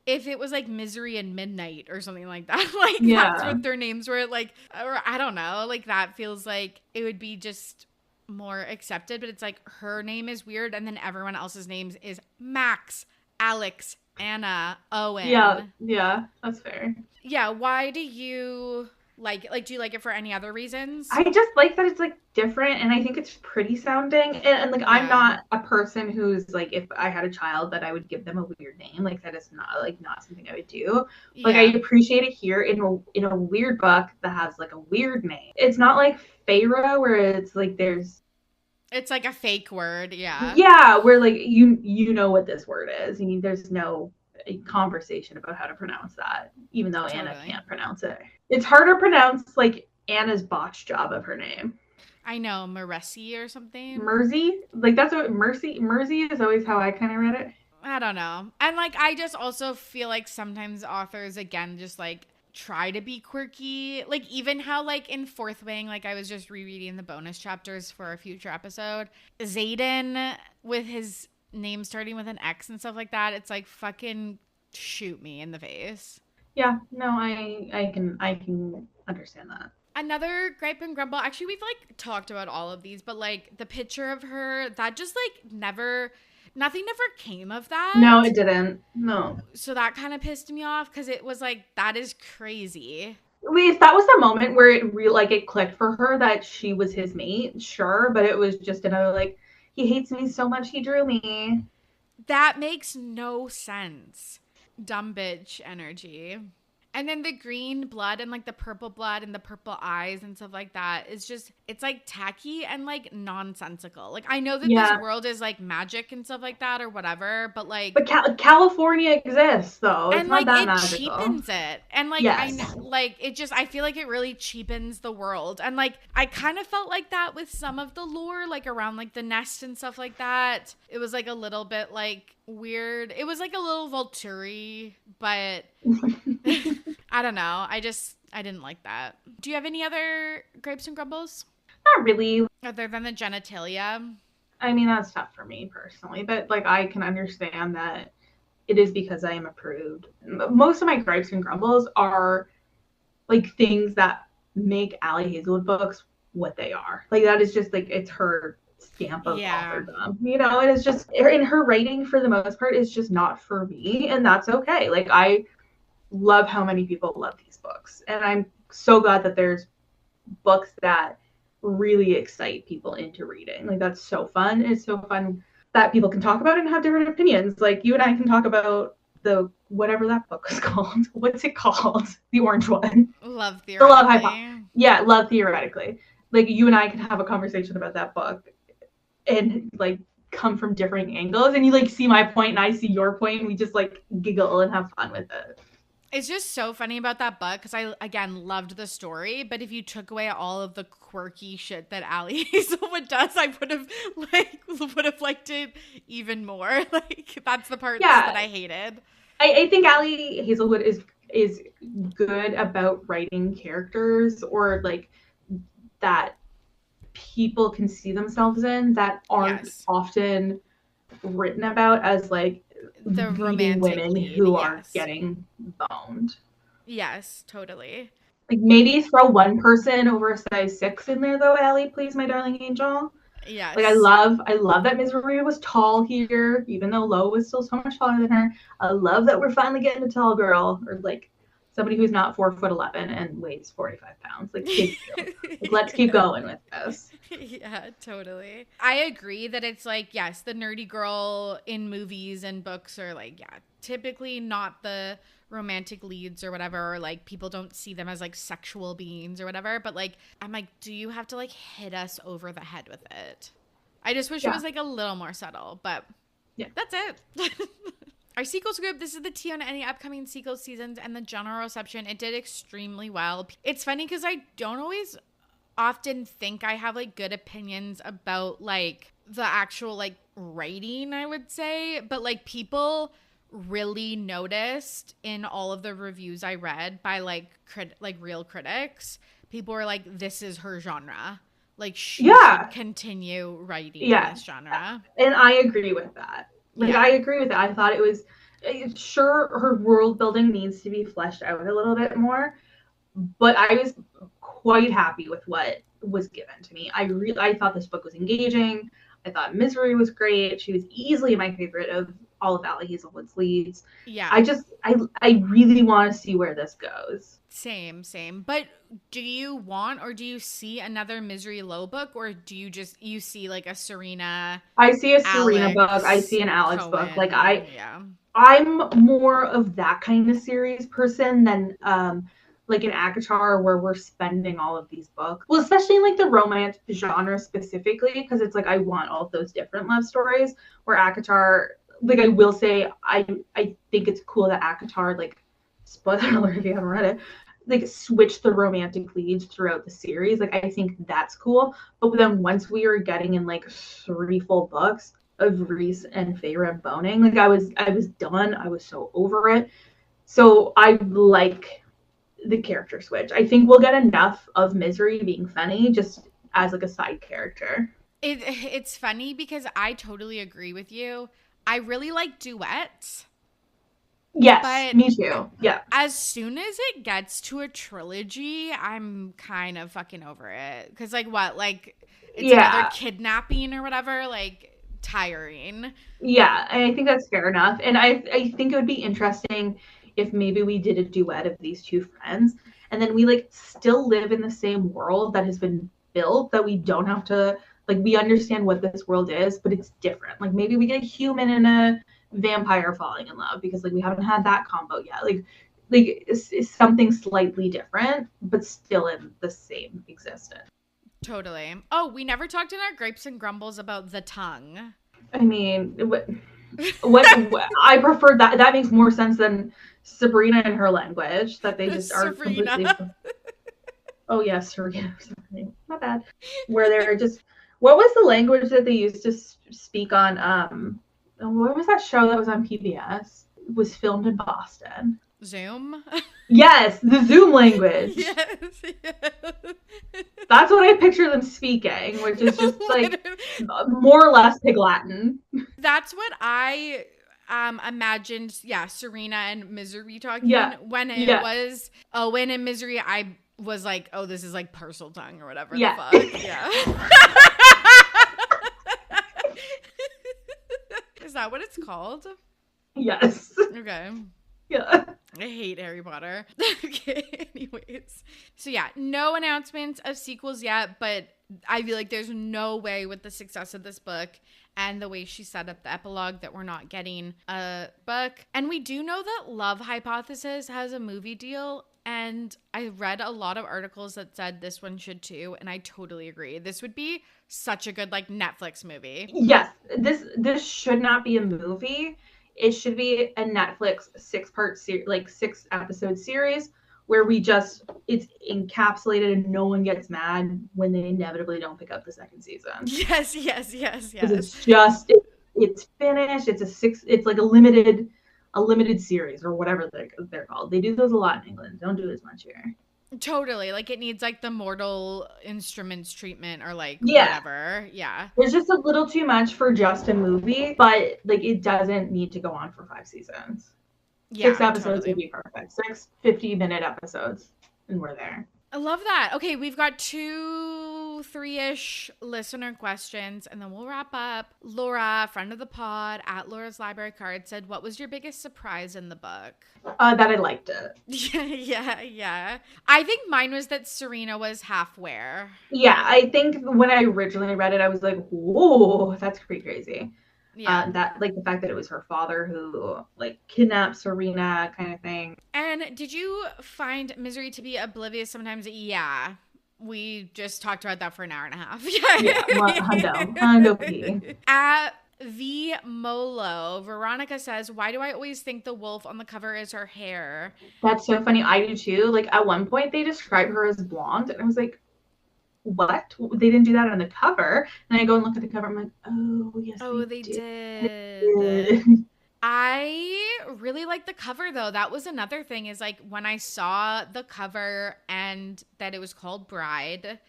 if it was like Misery and Midnight or something like that, like that's what their names were, like, or I don't know, like that feels like it would be just more accepted. But it's like her name is weird, and then everyone else's names is Max, Alex, Anna, Owen. Yeah, that's fair. Yeah, why do you do you like it for any other reasons? I just like that it's like different, and I think it's pretty sounding. And like I'm Yeah. not a person who's like, if I had a child, that I would give them a weird name. Like that is not something I would do. Like I Yeah. appreciate it here in a weird book that has like a weird name. It's not like Pharaoh where it's like It's like a fake word, yeah. yeah, where like you know what this word is. I mean, there's no conversation about how to pronounce that, even though Anna Totally. can't pronounce it. It's harder to pronounce like Anna's botch job of her name. I know, Maresi or something. Mersey, like that's what Mersey is always how I kind of read it. I don't know. And like I just also feel like sometimes authors again just like try to be quirky. Like even how like in Fourth Wing, like I was just rereading the bonus chapters for a future episode. Zayden with his name starting with an X and stuff like that, it's like fucking shoot me in the face. Yeah, no, I can understand that. Another gripe and grumble. Actually, we've like talked about all of these, but like the picture of her, that just like nothing ever came of that. No, it didn't. No. So that kind of pissed me off because it was like, that is crazy. Wait, if that was the moment where it clicked for her that she was his mate, sure, but it was just another like, he hates me so much he drew me. That makes no sense. Dumb bitch energy. And then the green blood and like the purple blood and the purple eyes and stuff like that is just, it's like tacky and like nonsensical. Like I know that this world is like magic and stuff like that or whatever, but like. But California exists though. It's And not like that it magical. cheapens it. And like yes. I know, like it just, I feel like it really cheapens the world. And like I kind of felt like that with some of the lore, like around like the nest and stuff like that. It was like a little bit like weird. It was like a little Volturi, but I don't know. I didn't like that. Do you have any other grapes and grumbles? Not really. Other than the genitalia? I mean, that's tough for me personally, but like I can understand that it is because I am approved. Most of my gripes and grumbles are like things that make Ali Hazelwood books what they are. Like that is just like, it's her stamp of authordom, you know, and it's just, in her writing for the most part is just not for me, and that's okay. Like I love how many people love these books, and I'm so glad that there's books that really excite people into reading. Like that's so fun. It's so fun that people can talk about it and have different opinions. Like you and I can talk about the whatever that book was called. What's it called? The orange one. Love Theoretically. The Love Hypothesis. Yeah, Love Theoretically. Like you and I can have a conversation about that book and like come from different angles, and you like see my point and I see your point, and we just like giggle and have fun with it. It's just so funny about that book because I, again, loved the story. But if you took away all of the quirky shit that Ali Hazelwood does, I would have liked it even more. Like that's the part that I hated. I think Ali Hazelwood is good about writing characters or like that people can see themselves in that aren't often written about as like the romantic women lead, who are getting boned. Yes, totally. Like maybe throw one person over a size 6 in there though, Allie, please, my darling angel. Yes. Like I love that Misery was tall here, even though Lo was still so much taller than her. I love that we're finally getting a tall girl, or like somebody who's not 4'11" and weighs 45 pounds. Like, like let's keep going with this. Yeah, totally. I agree that it's like, yes, the nerdy girl in movies and books are like, yeah, typically not the romantic leads or whatever, or like people don't see them as like sexual beings or whatever, but like I'm like, do you have to like hit us over the head with it? I just wish it was like a little more subtle, but yeah, that's it. Our sequels group, this is the tea on any upcoming sequel seasons and the general reception. It did extremely well. It's funny because I don't always often think I have like good opinions about like the actual like writing, I would say, but like people really noticed in all of the reviews I read by like real critics. People were like, this is her genre. Like she should continue writing in this genre. And I agree with that. Like I agree with that. I thought it was sure her world building needs to be fleshed out a little bit more, but I was quite happy with what was given to me. I thought this book was engaging. I thought Misery was great. She was easily my favorite of all of Ali Hazelwood's leads. Yeah. I really want to see where this goes. Same. But do you want or do you see another Misery Low book, or do you see like a Serena? I see a Serena Alex, book. I see an Alex Cohen, book. Like I'm more of that kind of series person than like an ACOTAR where we're spending all of these books. Well, especially in like the romance genre specifically, because it's like I want all of those different love stories. Where ACOTAR, like I will say, I think it's cool that ACOTAR, like, spoiler alert if you haven't read it, like switch the romantic leads throughout the series. Like I think that's cool. But then once we were getting in like 3 full books of Reese and Feyre boning, like I was done. I was so over it. So I like the character switch. I think we'll get enough of Misery being funny just as like a side character. It's funny because I totally agree with you. I really like duets. Yes, me too. Yeah. As soon as it gets to a trilogy, I'm kind of fucking over it. Because, like, what? Like, it's another kidnapping or whatever? Like, tiring. Yeah, I think that's fair enough. And I think it would be interesting if maybe we did a duet of these 2 friends. And then we, like, still live in the same world that has been built, that we don't have to, like, we understand what this world is, but it's different. Like, maybe we get a human and a vampire falling in love, because like we haven't had that combo yet. Like it's something slightly different but still in the same existence. Totally. Oh, we never talked in our grapes and grumbles about the tongue. I mean, what I prefer that makes more sense than Sabrina and her language, that they just are completely. Oh yes, Serena. My bad. Where they're just, what was the language that they used to speak on what was that show that was on PBS? It was filmed in Boston. Zoom? Yes, the Zoom language. Yes. That's what I picture them speaking, which is just like more or less Pig Latin. That's what I imagined, Serena and Misery talking. Yeah. When it was Owen and Misery, I was like, oh, this is like Parcel Tongue or whatever the fuck. Yeah. Is that what it's called? Yes. Okay. Yeah. I hate Harry Potter. Okay, anyways. So yeah, no announcements of sequels yet, but I feel like there's no way with the success of this book and the way she set up the epilogue that we're not getting a book. And we do know that Love Hypothesis has a movie deal, and I read a lot of articles that said this one should too, and I totally agree. This would be such a good like Netflix movie. Yes, this should not be a movie. It should be a Netflix 6-part like 6-episode series where it's encapsulated and no one gets mad when they inevitably don't pick up the 2nd season. Yes. Because it's just it's finished. It's like a limited series or whatever they're called. They do those a lot in England. Don't do it as much here. Totally. Like it needs like the Mortal Instruments treatment or like whatever. Yeah. There's just a little too much for just a movie, but like it doesn't need to go on for 5 seasons. Yeah, 6 episodes would be perfect. 6 50-minute episodes, and we're there. I love that. Okay, we've got 2-3-ish listener questions, and then we'll wrap up. Laura, friend of the pod, at Laura's Library Card, said, what was your biggest surprise in the book? That I liked it. Yeah. I think mine was that Serena was half-wear. Yeah, I think when I originally read it, I was like, whoa, that's pretty crazy. Yeah. That like the fact that it was her father who like kidnapped Serena kind of thing. And did you find Misery to be oblivious sometimes? Yeah. We just talked about that for an hour and a half. Hundo P. At V Molo, Veronica says, why do I always think the wolf on the cover is her hair? That's so funny. I do too. Like at one point they describe her as blonde and I was like, what? They didn't do that on the cover. And I go and look at the cover. I'm like, oh, yes. Oh, they did. I really like the cover, though. That was another thing is like when I saw the cover and that it was called Bride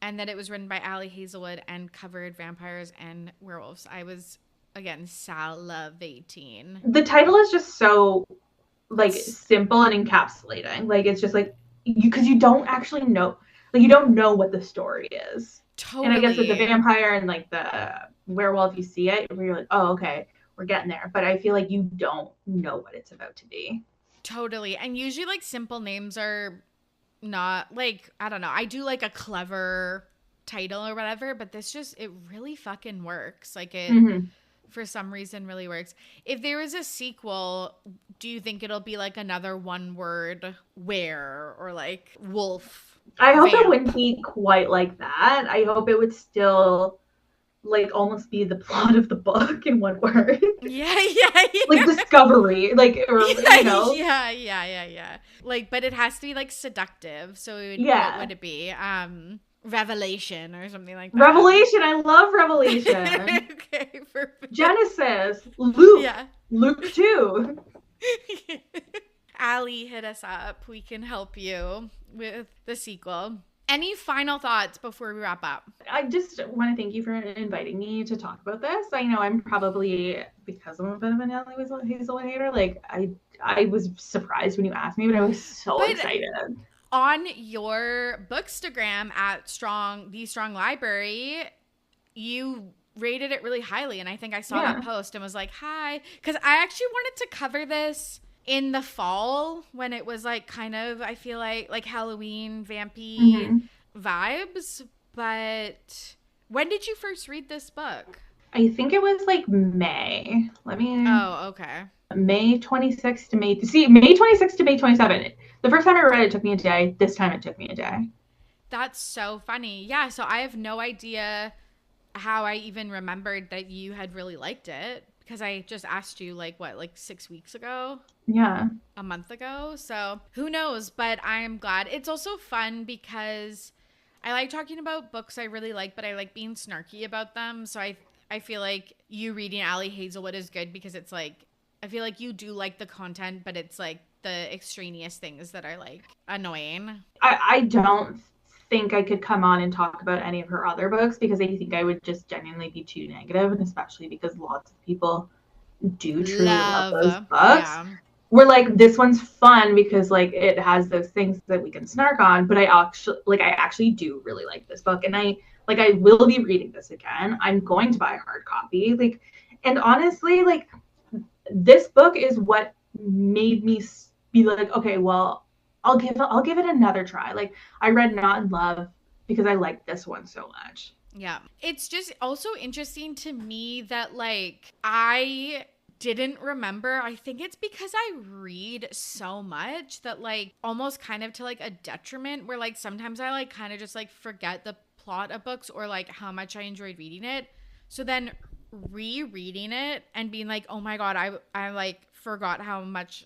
and that it was written by Ali Hazelwood and covered vampires and werewolves, I was, again, salivating. The title is just so like simple and encapsulating. Like it's just like, because you don't actually know. Like, you don't know what the story is. Totally. And I guess with the vampire and, like, the werewolf, you see it, where you're like, oh, okay. we're getting there. But I feel like you don't know what it's about to be. Totally. And usually like simple names are not like, I don't know. I do like a clever title or whatever, but this just, it really fucking works. Like it, for some reason, really works. If there is a sequel, do you think it'll be like another one word where or like wolf? I hope it wouldn't be quite like that. I hope it would still like almost be the plot of the book in one word. Yeah. Like discovery, like, or, you know. Yeah. Like, but it has to be like seductive. So what would it be? Revelation or something like that. Revelation. I love Revelation. Okay, perfect. Genesis. Luke. Yeah. Luke 2. Ali, hit us up. We can help you with the sequel. Any final thoughts before we wrp up? I just want to thank you for inviting me to talk about this. I know I'm probably, because I'm a bit of an Ali Hazelwood hater, like I was surprised when you asked me, but I was so excited. On your Bookstagram at The Strong Library, you rated it really highly, and I think I saw that post and was like, hi, because I actually wanted to cover this in the fall when it was like kind of, I feel like Halloween vampy vibes. But when did you first read this book? I think it was like May. Oh, okay. May 26th to May 26th to May 27th. The first time I read it took me a day. This time it took me a day. That's so funny. Yeah, so I have no idea how I even remembered that you had really liked it, because I just asked you like 6 weeks ago? Yeah. A month ago. So who knows? But I'm glad. It's also fun because I like talking about books I really like, but I like being snarky about them. So I feel like you reading Ali Hazelwood is good because it's like, I feel like you do like the content, but it's like the extraneous things that are like annoying. I don't think I could come on and talk about any of her other books because I think I would just genuinely be too negative, and especially because lots of people do truly love those books. Yeah. We're like, this one's fun because like it has those things that we can snark on, but I actually do really like this book, and I will be reading this again. I'm going to buy a hard copy. And honestly, this book is what made me be like, okay, well, I'll give it another try. I read Not in Love because I liked this one so much. Yeah. It's just also interesting to me that I didn't remember. I think it's because I read so much that almost kind of to a detriment where sometimes I kind of just forget the plot of books or how much I enjoyed reading it. So then rereading it and being like, oh my God, I forgot how much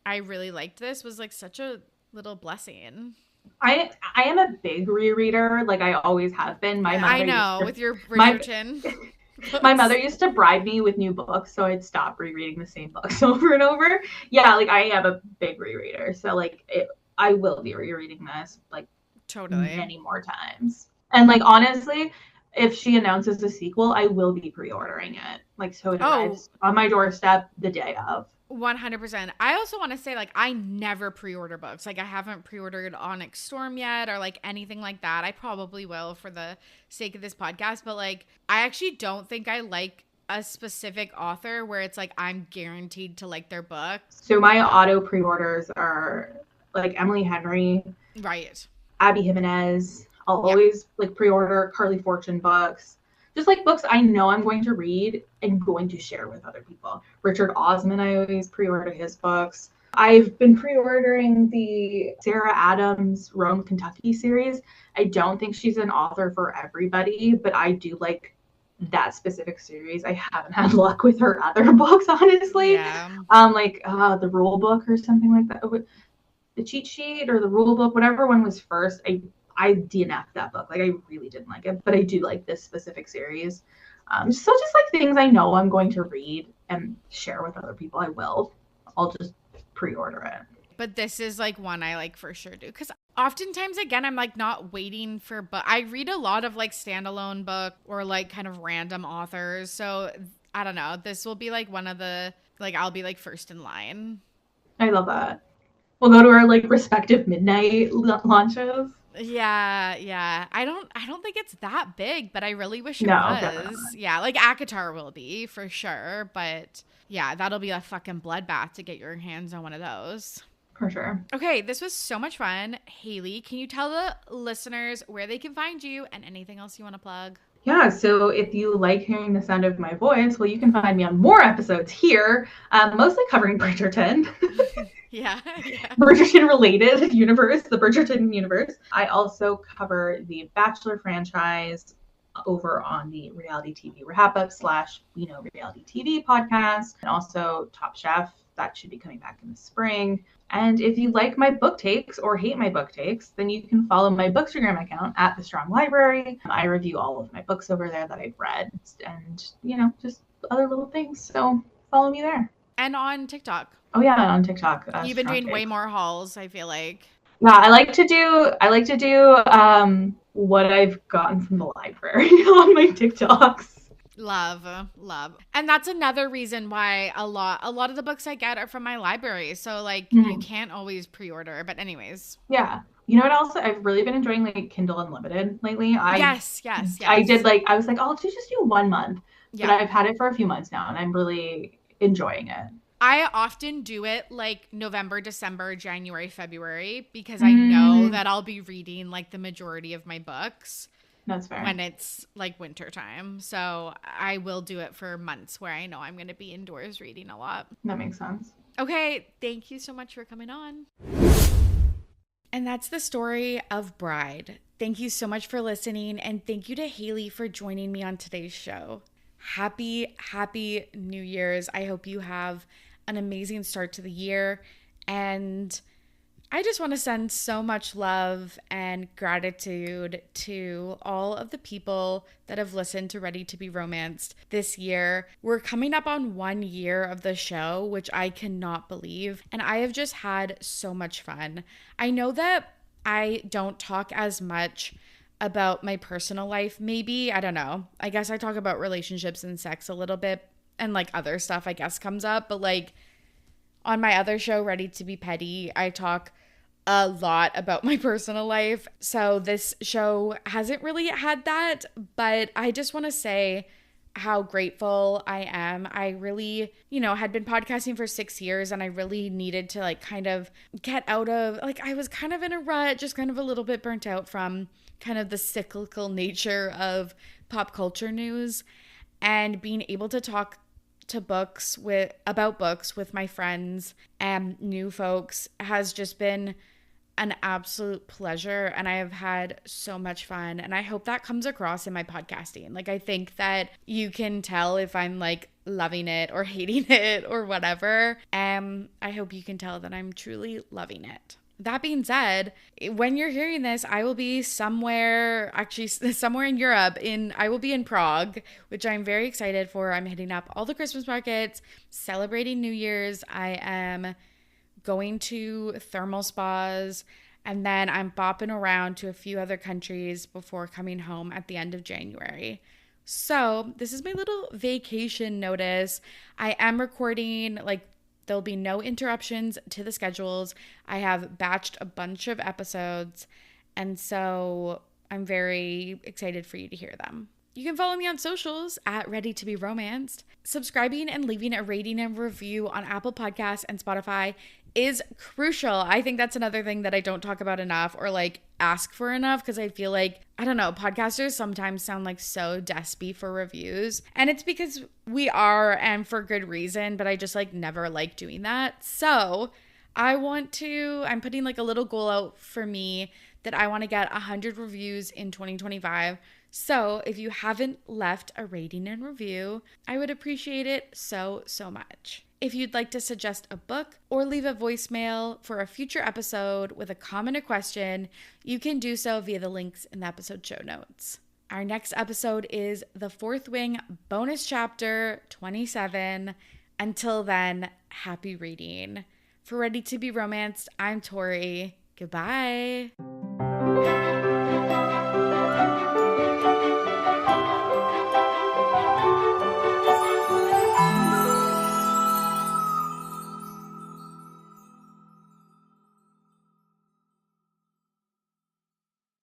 I really liked this was such a little blessing. I am a big rereader. I always have been. My mother I know, with your Bridgerton. My mother used to bribe me with new books, so I'd stop rereading the same books over and over. Yeah, I am a big rereader. So I will be rereading this totally many more times. And honestly, if she announces a sequel, I will be pre-ordering it. So it arrives on my doorstep the day of. 100%. I also want to say I never pre-order books. I haven't pre-ordered Onyx Storm yet or anything like that. I probably will for the sake of this podcast, but I actually don't think I like a specific author where it's I'm guaranteed to like their book. So my auto pre-orders are Emily Henry, right? Abby Jimenez. I'll always pre-order Carly Fortune books. Just books I know I'm going to read and going to share with other people. Richard Osman, I always pre-order his books. I've been pre-ordering the Sarah Adams Rome, Kentucky series. I don't think she's an author for everybody, but I do like that specific series. I haven't had luck with her other books, honestly. Yeah. The rule book or something like that. The cheat sheet or the rule book, whatever one was first, I DNF'd that book. I really didn't like it, but I do like this specific series. So just things I know I'm going to read and share with other people, I'll just pre-order it. But this is one I for sure do. Because oftentimes, again, I'm not waiting for, but I read a lot of standalone book or kind of random authors. So I don't know. This will be one of the, I'll be first in line. I love that. We'll go to our respective midnight launches. Yeah. I don't think it's that big, but I really wish it No, definitely was. not. Yeah, like ACOTAR will be for sure, but yeah, that'll be a fucking bloodbath to get your hands on one of those. For sure. Okay, this was so much fun. Haley, can you tell the listeners where they can find you and anything else you want to plug? Yeah, so if you like hearing the sound of my voice, well, you can find me on more episodes here, mostly covering Bridgerton. Yeah. Bridgerton related universe, the Bridgerton universe. I also cover the Bachelor franchise over on the reality TV RHAP / We Know Reality TV podcast, and also Top Chef. That should be coming back in the spring. And if you like my book takes or hate my book takes, then you can follow my Bookstagram account at The Strong Library. I review all of my books over there that I've read and, just other little things. So follow me there. And on TikTok. Oh yeah, on TikTok. You've been doing way more hauls, I feel like. Yeah, I like to do what I've gotten from the library on my TikToks. Love. And that's another reason why a lot of the books I get are from my library. So like you can't always pre-order. But anyways. Yeah. You know what else? I've really been enjoying like Kindle Unlimited lately. Yes. I did I was like, I'll just do 1 month. Yeah. But I've had it for a few months now and I'm really enjoying it. I often do it like November, December, January, February, because I know that I'll be reading like the majority of my books. That's fair. When it's like winter time. So I will do it for months where I know I'm going to be indoors reading a lot. That makes sense. Okay. Thank you so much for coming on. And that's the story of Bride. Thank you so much for listening. And thank you to Haley for joining me on today's show. Happy New Year's. I hope you have an amazing start to the year. And I just want to send so much love and gratitude to all of the people that have listened to Ready to Be Romanced this year. We're coming up on 1 year of the show, which I cannot believe. And I have just had so much fun. I know that I don't talk as much about my personal life. Maybe, I don't know. I guess I talk about relationships and sex a little bit and like other stuff I guess comes up. But like on my other show, Ready to Be Petty, I talk a lot about my personal life. So this show hasn't really had that, but I just want to say how grateful I am. I really, had been podcasting for 6 years and I really needed to like kind of get out of, like I was kind of in a rut, just kind of a little bit burnt out from kind of the cyclical nature of pop culture news, and being able to talk about books with my friends and new folks has just been an absolute pleasure, and I have had so much fun, and I hope that comes across in my podcasting. Like I think that you can tell if I'm like loving it or hating it or whatever, and I hope you can tell that I'm truly loving it. That being said, when you're hearing this, I will be somewhere in Europe. I will be in Prague, which I'm very excited for. I'm hitting up all the Christmas markets, celebrating New Year's. I am going to thermal spas, and then I'm bopping around to a few other countries before coming home at the end of January. So this is my little vacation notice. I am recording, like, there'll be no interruptions to the schedules. I have batched a bunch of episodes, and so I'm very excited for you to hear them. You can follow me on socials at Ready to Be Romanced. Subscribing and leaving a rating and review on Apple Podcasts and Spotify is crucial. I think that's another thing that I don't talk about enough or like ask for enough, because I feel like, I don't know, podcasters sometimes sound like so despy for reviews. And it's because we are, and for good reason, but I just like never like doing that. So I'm putting like a little goal out for me that I want to get 100 reviews in 2025. So if you haven't left a rating and review, I would appreciate it so much. If you'd like to suggest a book or leave a voicemail for a future episode with a comment or question, you can do so via the links in the episode show notes. Our next episode is The Fourth Wing bonus chapter 27. Until then, happy reading. For Ready to Be Romanced, I'm Torry. Goodbye.